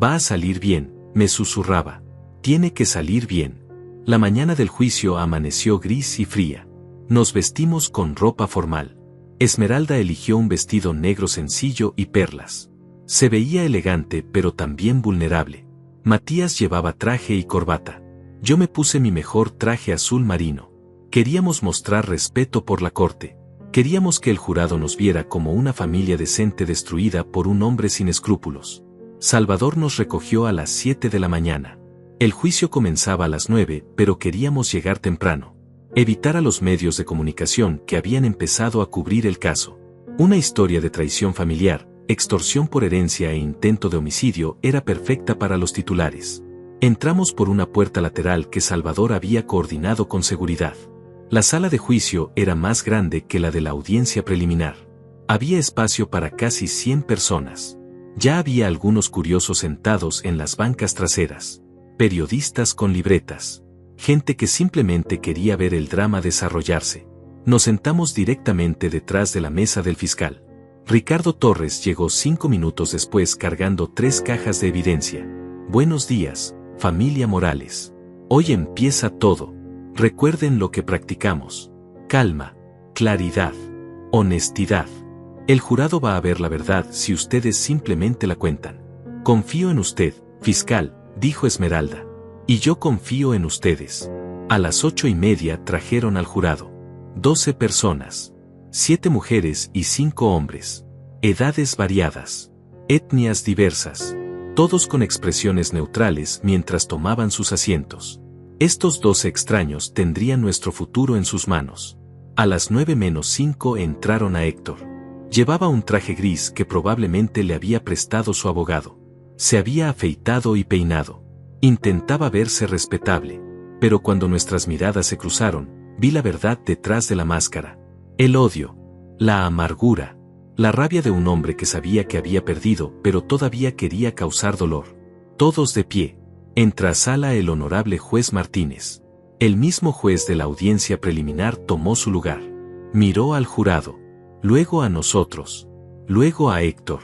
Va a salir bien, me susurraba. Tiene que salir bien. La mañana del juicio amaneció gris y fría. Nos vestimos con ropa formal. Esmeralda eligió un vestido negro sencillo y perlas. Se veía elegante pero también vulnerable. Matías llevaba traje y corbata. Yo me puse mi mejor traje azul marino. Queríamos mostrar respeto por la corte. Queríamos que el jurado nos viera como una familia decente destruida por un hombre sin escrúpulos. Salvador nos recogió a las 7 de la mañana. El juicio comenzaba a las 9, pero queríamos llegar temprano. Evitar a los medios de comunicación que habían empezado a cubrir el caso. Una historia de traición familiar, extorsión por herencia e intento de homicidio era perfecta para los titulares. Entramos por una puerta lateral que Salvador había coordinado con seguridad. La sala de juicio era más grande que la de la audiencia preliminar. Había espacio para casi 100 personas. Ya había algunos curiosos sentados en las bancas traseras. Periodistas con libretas. Gente que simplemente quería ver el drama desarrollarse. Nos sentamos directamente detrás de la mesa del fiscal. Ricardo Torres llegó 5 minutos después cargando 3 cajas de evidencia. Buenos días, familia Morales. Hoy empieza todo. Recuerden lo que practicamos. Calma, claridad, honestidad. El jurado va a ver la verdad si ustedes simplemente la cuentan. Confío en usted, fiscal, dijo Esmeralda. Y yo confío en ustedes. A las 8:30 trajeron al jurado. 12 personas. 7 mujeres y 5 hombres. Edades variadas. Etnias diversas. Todos con expresiones neutrales mientras tomaban sus asientos. Estos 12 extraños tendrían nuestro futuro en sus manos. A las 9:05 entraron a Héctor. Llevaba un traje gris que probablemente le había prestado su abogado. Se había afeitado y peinado. Intentaba verse respetable. Pero cuando nuestras miradas se cruzaron, vi la verdad detrás de la máscara. El odio. La amargura. La rabia de un hombre que sabía que había perdido pero todavía quería causar dolor. Todos de pie. Entra a sala el honorable juez Martínez. El mismo juez de la audiencia preliminar tomó su lugar. Miró al jurado. Luego a nosotros. Luego a Héctor.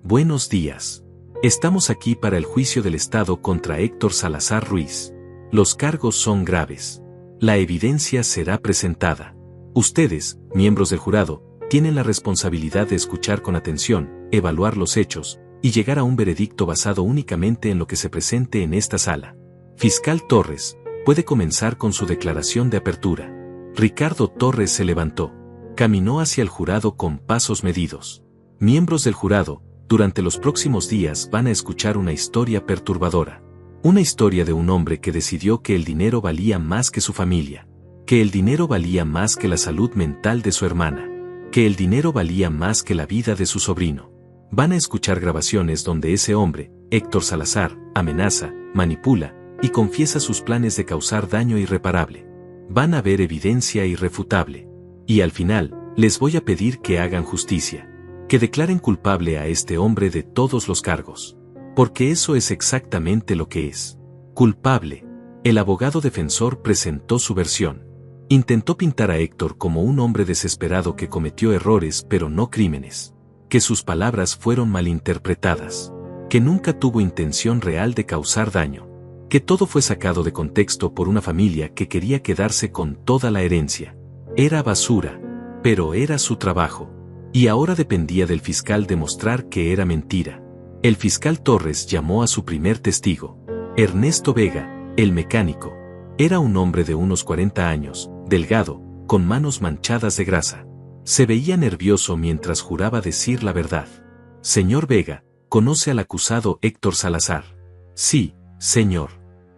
Buenos días. Estamos aquí para el juicio del Estado contra Héctor Salazar Ruiz. Los cargos son graves. La evidencia será presentada. Ustedes, miembros del jurado, tienen la responsabilidad de escuchar con atención, evaluar los hechos, y llegar a un veredicto basado únicamente en lo que se presente en esta sala. Fiscal Torres, puede comenzar con su declaración de apertura. Ricardo Torres se levantó. Caminó hacia el jurado con pasos medidos. Miembros del jurado, durante los próximos días van a escuchar una historia perturbadora. Una historia de un hombre que decidió que el dinero valía más que su familia. Que el dinero valía más que la salud mental de su hermana. Que el dinero valía más que la vida de su sobrino. Van a escuchar grabaciones donde ese hombre, Héctor Salazar, amenaza, manipula y confiesa sus planes de causar daño irreparable. Van a ver evidencia irrefutable. Y al final, les voy a pedir que hagan justicia. Que declaren culpable a este hombre de todos los cargos. Porque eso es exactamente lo que es. Culpable. El abogado defensor presentó su versión. Intentó pintar a Héctor como un hombre desesperado que cometió errores pero no crímenes. Que sus palabras fueron malinterpretadas. Que nunca tuvo intención real de causar daño. que todo fue sacado de contexto por una familia que quería quedarse con toda la herencia. Era basura, pero era su trabajo. Y ahora dependía del fiscal demostrar que era mentira. El fiscal Torres llamó a su primer testigo, Ernesto Vega, el mecánico. Era un hombre de unos 40 años, delgado, con manos manchadas de grasa. Se veía nervioso mientras juraba decir la verdad. Señor Vega, ¿conoce al acusado Héctor Salazar? Sí, señor.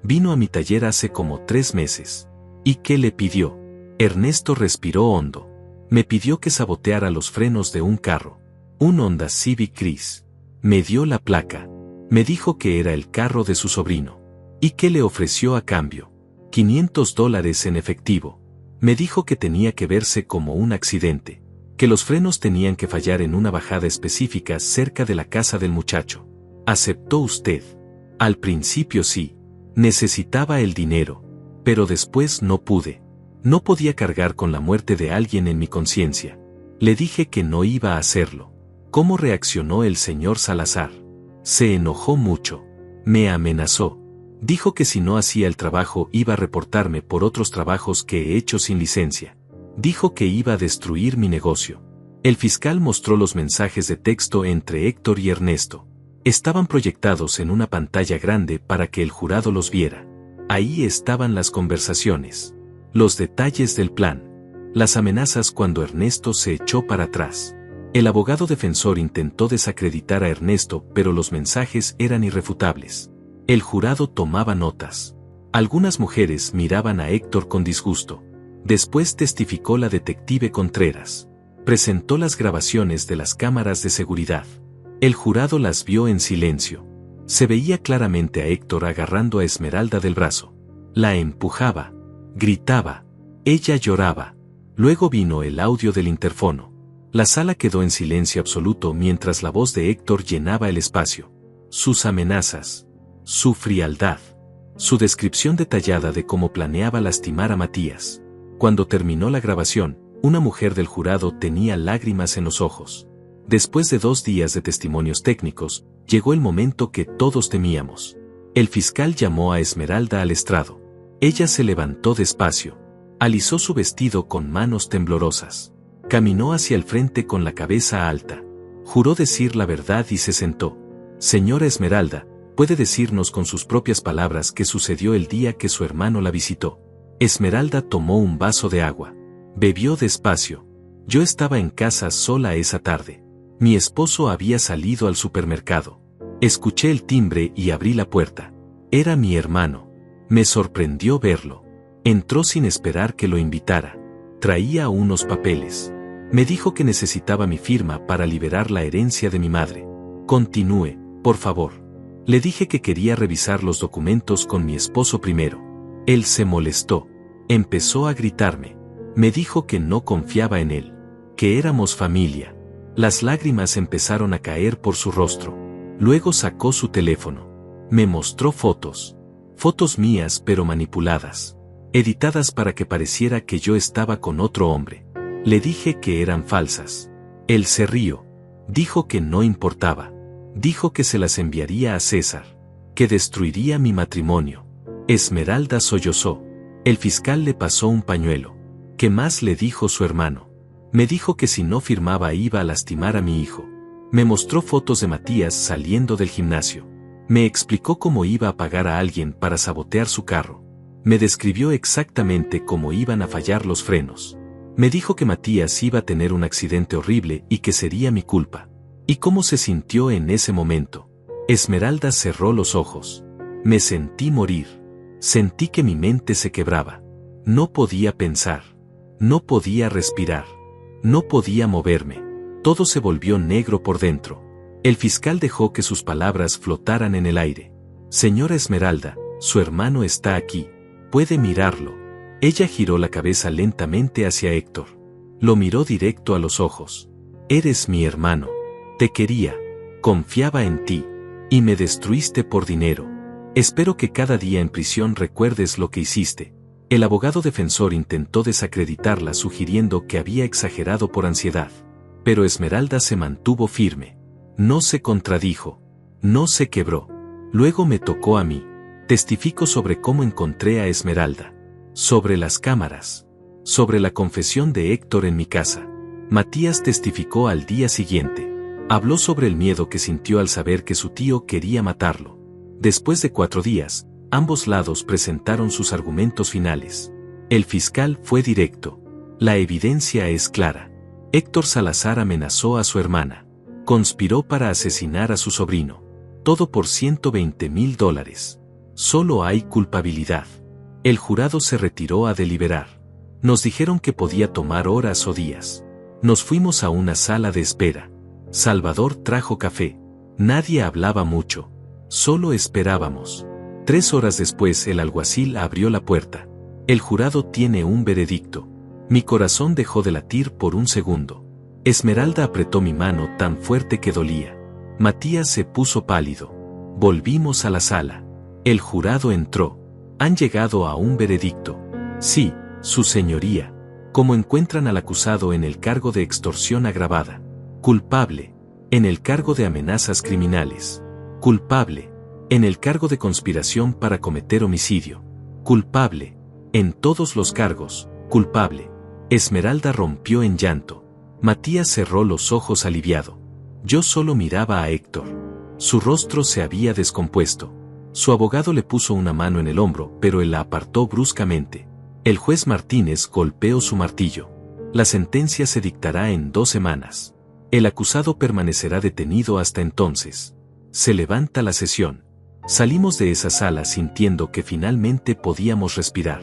Vino a mi taller hace como 3 meses. ¿Y qué le pidió? Ernesto respiró hondo. Me pidió que saboteara los frenos de un carro. Un Honda Civic gris. Me dio la placa. Me dijo que era el carro de su sobrino. ¿Y qué le ofreció a cambio? $500 en efectivo. Me dijo que tenía que verse como un accidente. Que los frenos tenían que fallar en una bajada específica cerca de la casa del muchacho. ¿Aceptó usted? Al principio sí. Necesitaba el dinero. Pero después no pude. No podía cargar con la muerte de alguien en mi conciencia. Le dije que no iba a hacerlo. ¿Cómo reaccionó el señor Salazar? Se enojó mucho. Me amenazó. Dijo que si no hacía el trabajo iba a reportarme por otros trabajos que he hecho sin licencia. Dijo que iba a destruir mi negocio. El fiscal mostró los mensajes de texto entre Héctor y Ernesto. Estaban proyectados en una pantalla grande para que el jurado los viera. Ahí estaban las conversaciones. Los detalles del plan. Las amenazas cuando Ernesto se echó para atrás. El abogado defensor intentó desacreditar a Ernesto, pero los mensajes eran irrefutables. El jurado tomaba notas. Algunas mujeres miraban a Héctor con disgusto. Después testificó la detective Contreras. Presentó las grabaciones de las cámaras de seguridad. El jurado las vio en silencio. Se veía claramente a Héctor agarrando a Esmeralda del brazo. La empujaba. Gritaba. Ella lloraba. Luego vino el audio del interfono. La sala quedó en silencio absoluto mientras la voz de Héctor llenaba el espacio. Sus amenazas. Su frialdad. Su descripción detallada de cómo planeaba lastimar a Matías. Cuando terminó la grabación, una mujer del jurado tenía lágrimas en los ojos. Después de 2 días de testimonios técnicos, llegó el momento que todos temíamos. El fiscal llamó a Esmeralda al estrado. Ella se levantó despacio. Alisó su vestido con manos temblorosas. Caminó hacia el frente con la cabeza alta. Juró decir la verdad y se sentó. Señora Esmeralda, ¿puede decirnos con sus propias palabras qué sucedió el día que su hermano la visitó? Esmeralda tomó un vaso de agua. Bebió despacio. Yo estaba en casa sola esa tarde. Mi esposo había salido al supermercado. Escuché el timbre y abrí la puerta. Era mi hermano. Me sorprendió verlo. Entró sin esperar que lo invitara. Traía unos papeles. Me dijo que necesitaba mi firma para liberar la herencia de mi madre. Continúe, por favor. Le dije que quería revisar los documentos con mi esposo primero. Él se molestó. Empezó a gritarme. Me dijo que no confiaba en él. Que éramos familia. Las lágrimas empezaron a caer por su rostro. Luego sacó su teléfono. Me mostró fotos. Fotos mías pero manipuladas. Editadas para que pareciera que yo estaba con otro hombre. Le dije que eran falsas. Él se rió. Dijo que no importaba. Dijo que se las enviaría a César. Que destruiría mi matrimonio. Esmeralda sollozó. El fiscal le pasó un pañuelo. ¿Qué más le dijo su hermano? Me dijo que si no firmaba iba a lastimar a mi hijo. Me mostró fotos de Matías saliendo del gimnasio. Me explicó cómo iba a pagar a alguien para sabotear su carro. Me describió exactamente cómo iban a fallar los frenos. Me dijo que Matías iba a tener un accidente horrible y que sería mi culpa. ¿Y cómo se sintió en ese momento? Esmeralda cerró los ojos. Me sentí morir. Sentí que mi mente se quebraba. No podía pensar. No podía respirar. No podía moverme. Todo se volvió negro por dentro. El fiscal dejó que sus palabras flotaran en el aire. Señora Esmeralda, su hermano está aquí. Puede mirarlo. Ella giró la cabeza lentamente hacia Héctor. Lo miró directo a los ojos. Eres mi hermano. Te quería. Confiaba en ti. Y me destruiste por dinero. Espero que cada día en prisión recuerdes lo que hiciste. El abogado defensor intentó desacreditarla sugiriendo que había exagerado por ansiedad. Pero Esmeralda se mantuvo firme. No se contradijo. No se quebró. Luego me tocó a mí. Testifico sobre cómo encontré a Esmeralda. Sobre las cámaras. Sobre la confesión de Héctor en mi casa. Matías testificó al día siguiente. Habló sobre el miedo que sintió al saber que su tío quería matarlo. Después de 4 días, ambos lados presentaron sus argumentos finales. El fiscal fue directo. La evidencia es clara. Héctor Salazar amenazó a su hermana. Conspiró para asesinar a su sobrino. Todo por $120,000. Solo hay culpabilidad. El jurado se retiró a deliberar. Nos dijeron que podía tomar horas o días. Nos fuimos a una sala de espera. Salvador trajo café. Nadie hablaba mucho. Solo esperábamos. 3 horas después el alguacil abrió la puerta. El jurado tiene un veredicto. Mi corazón dejó de latir por un segundo. Esmeralda apretó mi mano tan fuerte que dolía. Matías se puso pálido. Volvimos a la sala. El jurado entró. Han llegado a un veredicto. Sí, su señoría. ¿Cómo encuentran al acusado en el cargo de extorsión agravada? Culpable. En el cargo de amenazas criminales. Culpable. En el cargo de conspiración para cometer homicidio. Culpable. En todos los cargos. Culpable. Esmeralda rompió en llanto. Matías cerró los ojos aliviado. Yo solo miraba a Héctor. Su rostro se había descompuesto. Su abogado le puso una mano en el hombro, pero él la apartó bruscamente. El juez Martínez golpeó su martillo. La sentencia se dictará en 2 semanas. El acusado permanecerá detenido hasta entonces. Se levanta la sesión. Salimos de esa sala sintiendo que finalmente podíamos respirar.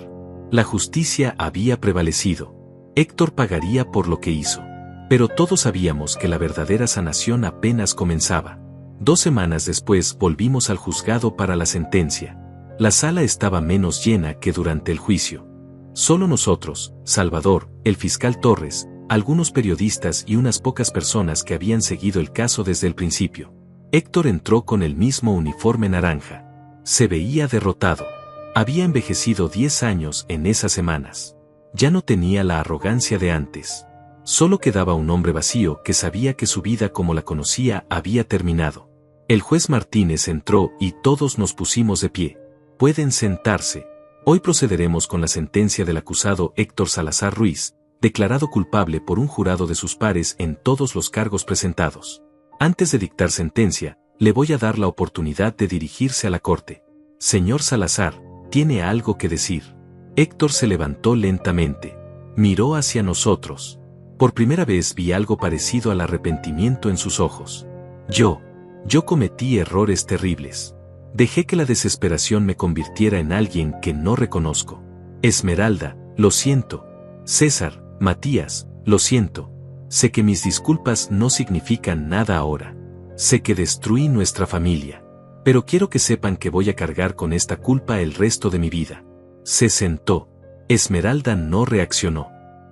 La justicia había prevalecido. Héctor pagaría por lo que hizo. Pero todos sabíamos que la verdadera sanación apenas comenzaba. 2 semanas después volvimos al juzgado para la sentencia. La sala estaba menos llena que durante el juicio. Solo nosotros, Salvador, el fiscal Torres, algunos periodistas y unas pocas personas que habían seguido el caso desde el principio. Héctor entró con el mismo uniforme naranja. Se veía derrotado. Había envejecido 10 años en esas semanas. Ya no tenía la arrogancia de antes. Solo quedaba un hombre vacío que sabía que su vida como la conocía había terminado. El juez Martínez entró y todos nos pusimos de pie. Pueden sentarse. Hoy procederemos con la sentencia del acusado Héctor Salazar Ruiz, declarado culpable por un jurado de sus pares en todos los cargos presentados. Antes de dictar sentencia, le voy a dar la oportunidad de dirigirse a la corte. Señor Salazar, ¿tiene algo que decir? Héctor se levantó lentamente. Miró hacia nosotros. Por primera vez vi algo parecido al arrepentimiento en sus ojos. Yo cometí errores terribles. Dejé que la desesperación me convirtiera en alguien que no reconozco. Esmeralda, lo siento. César, Matías, lo siento. Sé que mis disculpas no significan nada ahora. Sé que destruí nuestra familia. Pero quiero que sepan que voy a cargar con esta culpa el resto de mi vida. Se sentó. Esmeralda no reaccionó.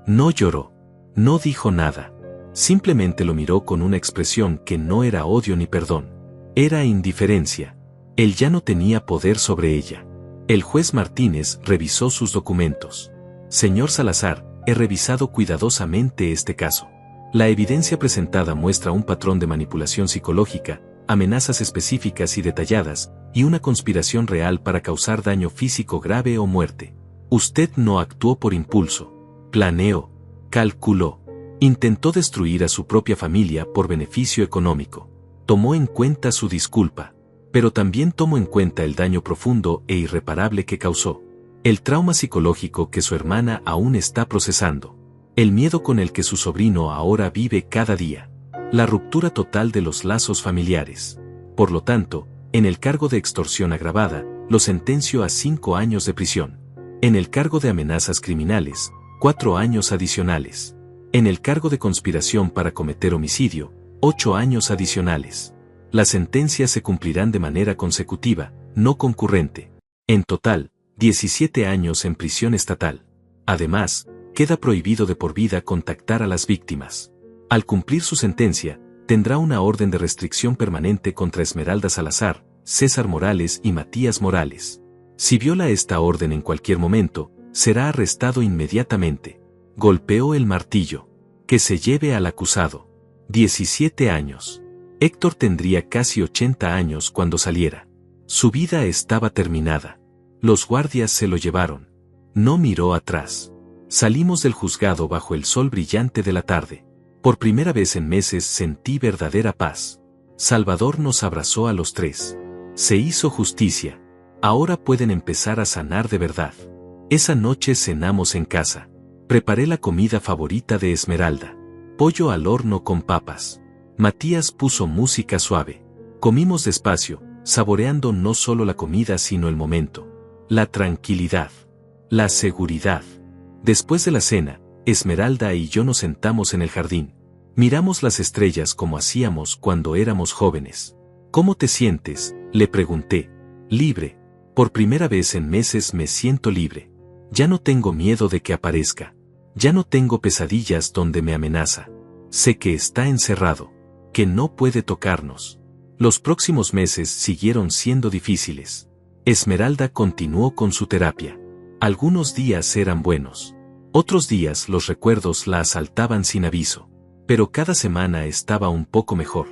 No lloró. No dijo nada. Simplemente lo miró con una expresión que no era odio ni perdón. Era indiferencia. Él ya no tenía poder sobre ella. El juez Martínez revisó sus documentos. Señor Salazar, he revisado cuidadosamente este caso. La evidencia presentada muestra un patrón de manipulación psicológica, amenazas específicas y detalladas, y una conspiración real para causar daño físico grave o muerte. Usted no actuó por impulso. Planeó. Calculó. Intentó destruir a su propia familia por beneficio económico. Tomó en cuenta su disculpa. Pero también tomó en cuenta el daño profundo e irreparable que causó. El trauma psicológico que su hermana aún está procesando. El miedo con el que su sobrino ahora vive cada día. La ruptura total de los lazos familiares. Por lo tanto, en el cargo de extorsión agravada, lo sentenció a 5 años de prisión. En el cargo de amenazas criminales, 4 años adicionales. En el cargo de conspiración para cometer homicidio, 8 años adicionales. Las sentencias se cumplirán de manera consecutiva, no concurrente. En total, 17 años en prisión estatal. Además, queda prohibido de por vida contactar a las víctimas. Al cumplir su sentencia, tendrá una orden de restricción permanente contra Esmeralda Salazar, César Morales y Matías Morales. Si viola esta orden en cualquier momento, será arrestado inmediatamente. Golpeó el martillo. Que se lleve al acusado. 17 años. Héctor tendría casi 80 años cuando saliera. Su vida estaba terminada. Los guardias se lo llevaron. No miró atrás. Salimos del juzgado bajo el sol brillante de la tarde. Por primera vez en meses sentí verdadera paz. Salvador nos abrazó a los tres. Se hizo justicia. Ahora pueden empezar a sanar de verdad. Esa noche cenamos en casa. Preparé la comida favorita de Esmeralda. Pollo al horno con papas. Matías puso música suave. Comimos despacio, saboreando no solo la comida sino el momento. La tranquilidad. La seguridad. Después de la cena, Esmeralda y yo nos sentamos en el jardín. Miramos las estrellas como hacíamos cuando éramos jóvenes. ¿Cómo te sientes?, le pregunté. Libre. Por primera vez en meses me siento libre. Ya no tengo miedo de que aparezca. Ya no tengo pesadillas donde me amenaza. Sé que está encerrado, que no puede tocarnos. Los próximos meses siguieron siendo difíciles. Esmeralda continuó con su terapia. Algunos días eran buenos. Otros días los recuerdos la asaltaban sin aviso. Pero cada semana estaba un poco mejor.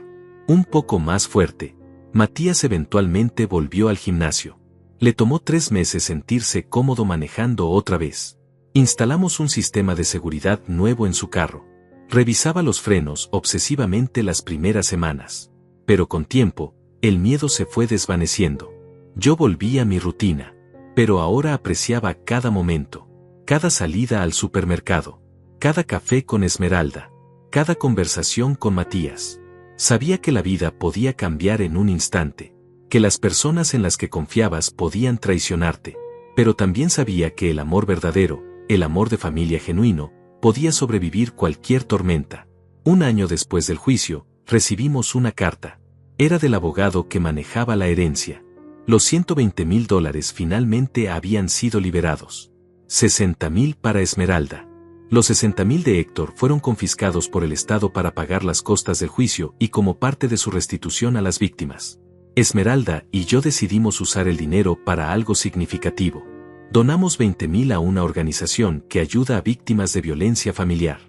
Un poco más fuerte. Matías eventualmente volvió al gimnasio. Le tomó 3 meses sentirse cómodo manejando otra vez. Instalamos un sistema de seguridad nuevo en su carro. Revisaba los frenos obsesivamente las primeras semanas. Pero con tiempo, el miedo se fue desvaneciendo. Yo volví a mi rutina. Pero ahora apreciaba cada momento. Cada salida al supermercado. Cada café con Esmeralda. Cada conversación con Matías. Sabía que la vida podía cambiar en un instante. Que las personas en las que confiabas podían traicionarte. Pero también sabía que el amor verdadero, el amor de familia genuino, podía sobrevivir cualquier tormenta. 1 año después del juicio, recibimos una carta. Era del abogado que manejaba la herencia. Los $120,000 finalmente habían sido liberados. 60,000 para Esmeralda. Los 60,000 de Héctor fueron confiscados por el Estado para pagar las costas del juicio y como parte de su restitución a las víctimas. Esmeralda y yo decidimos usar el dinero para algo significativo. Donamos 20,000 a una organización que ayuda a víctimas de violencia familiar.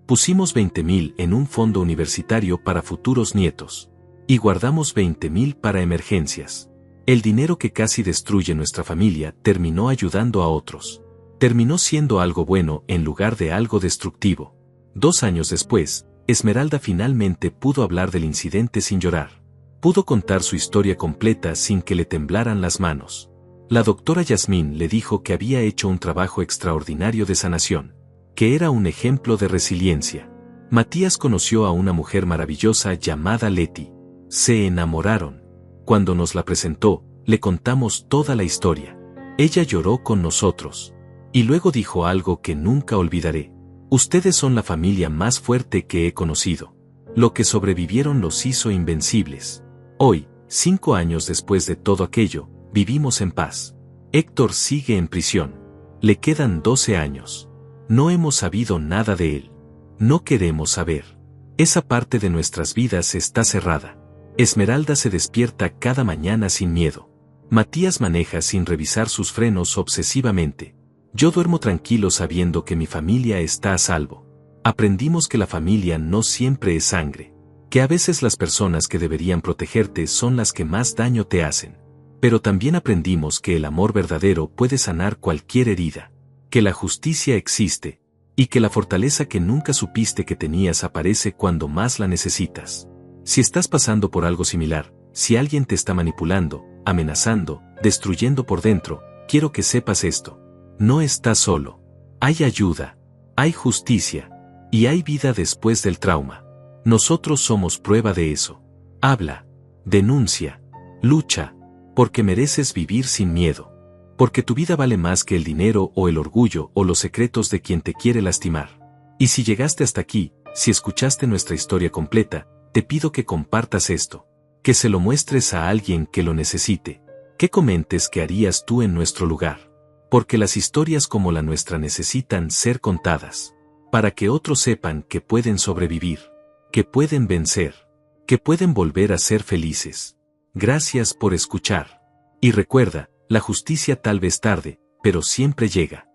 Pusimos 20,000 en un fondo universitario para futuros nietos. Y guardamos 20,000 para emergencias. El dinero que casi destruye nuestra familia terminó ayudando a otros. Terminó siendo algo bueno en lugar de algo destructivo. 2 años después, Esmeralda finalmente pudo hablar del incidente sin llorar. Pudo contar su historia completa sin que le temblaran las manos. La doctora Yasmín le dijo que había hecho un trabajo extraordinario de sanación, que era un ejemplo de resiliencia. Matías conoció a una mujer maravillosa llamada Leti. Se enamoraron. Cuando nos la presentó, le contamos toda la historia. Ella lloró con nosotros. Y luego dijo algo que nunca olvidaré. Ustedes son la familia más fuerte que he conocido. Lo que sobrevivieron los hizo invencibles. Hoy, 5 años después de todo aquello, vivimos en paz. Héctor sigue en prisión. Le quedan 12 años. No hemos sabido nada de él. No queremos saber. Esa parte de nuestras vidas está cerrada. Esmeralda se despierta cada mañana sin miedo. Matías maneja sin revisar sus frenos obsesivamente. Yo duermo tranquilo sabiendo que mi familia está a salvo. Aprendimos que la familia no siempre es sangre. Que a veces las personas que deberían protegerte son las que más daño te hacen. Pero también aprendimos que el amor verdadero puede sanar cualquier herida. Que la justicia existe. Y que la fortaleza que nunca supiste que tenías aparece cuando más la necesitas. Si estás pasando por algo similar, si alguien te está manipulando, amenazando, destruyendo por dentro, quiero que sepas esto. No estás solo. Hay ayuda. Hay justicia. Y hay vida después del trauma. Nosotros somos prueba de eso. Habla. Denuncia. Lucha. Porque mereces vivir sin miedo. Porque tu vida vale más que el dinero o el orgullo o los secretos de quien te quiere lastimar. Y si llegaste hasta aquí, si escuchaste nuestra historia completa, te pido que compartas esto. Que se lo muestres a alguien que lo necesite. Que comentes qué harías tú en nuestro lugar. Porque las historias como la nuestra necesitan ser contadas. Para que otros sepan que pueden sobrevivir. Que pueden vencer. Que pueden volver a ser felices. Gracias por escuchar. Y recuerda, la justicia tal vez tarde, pero siempre llega.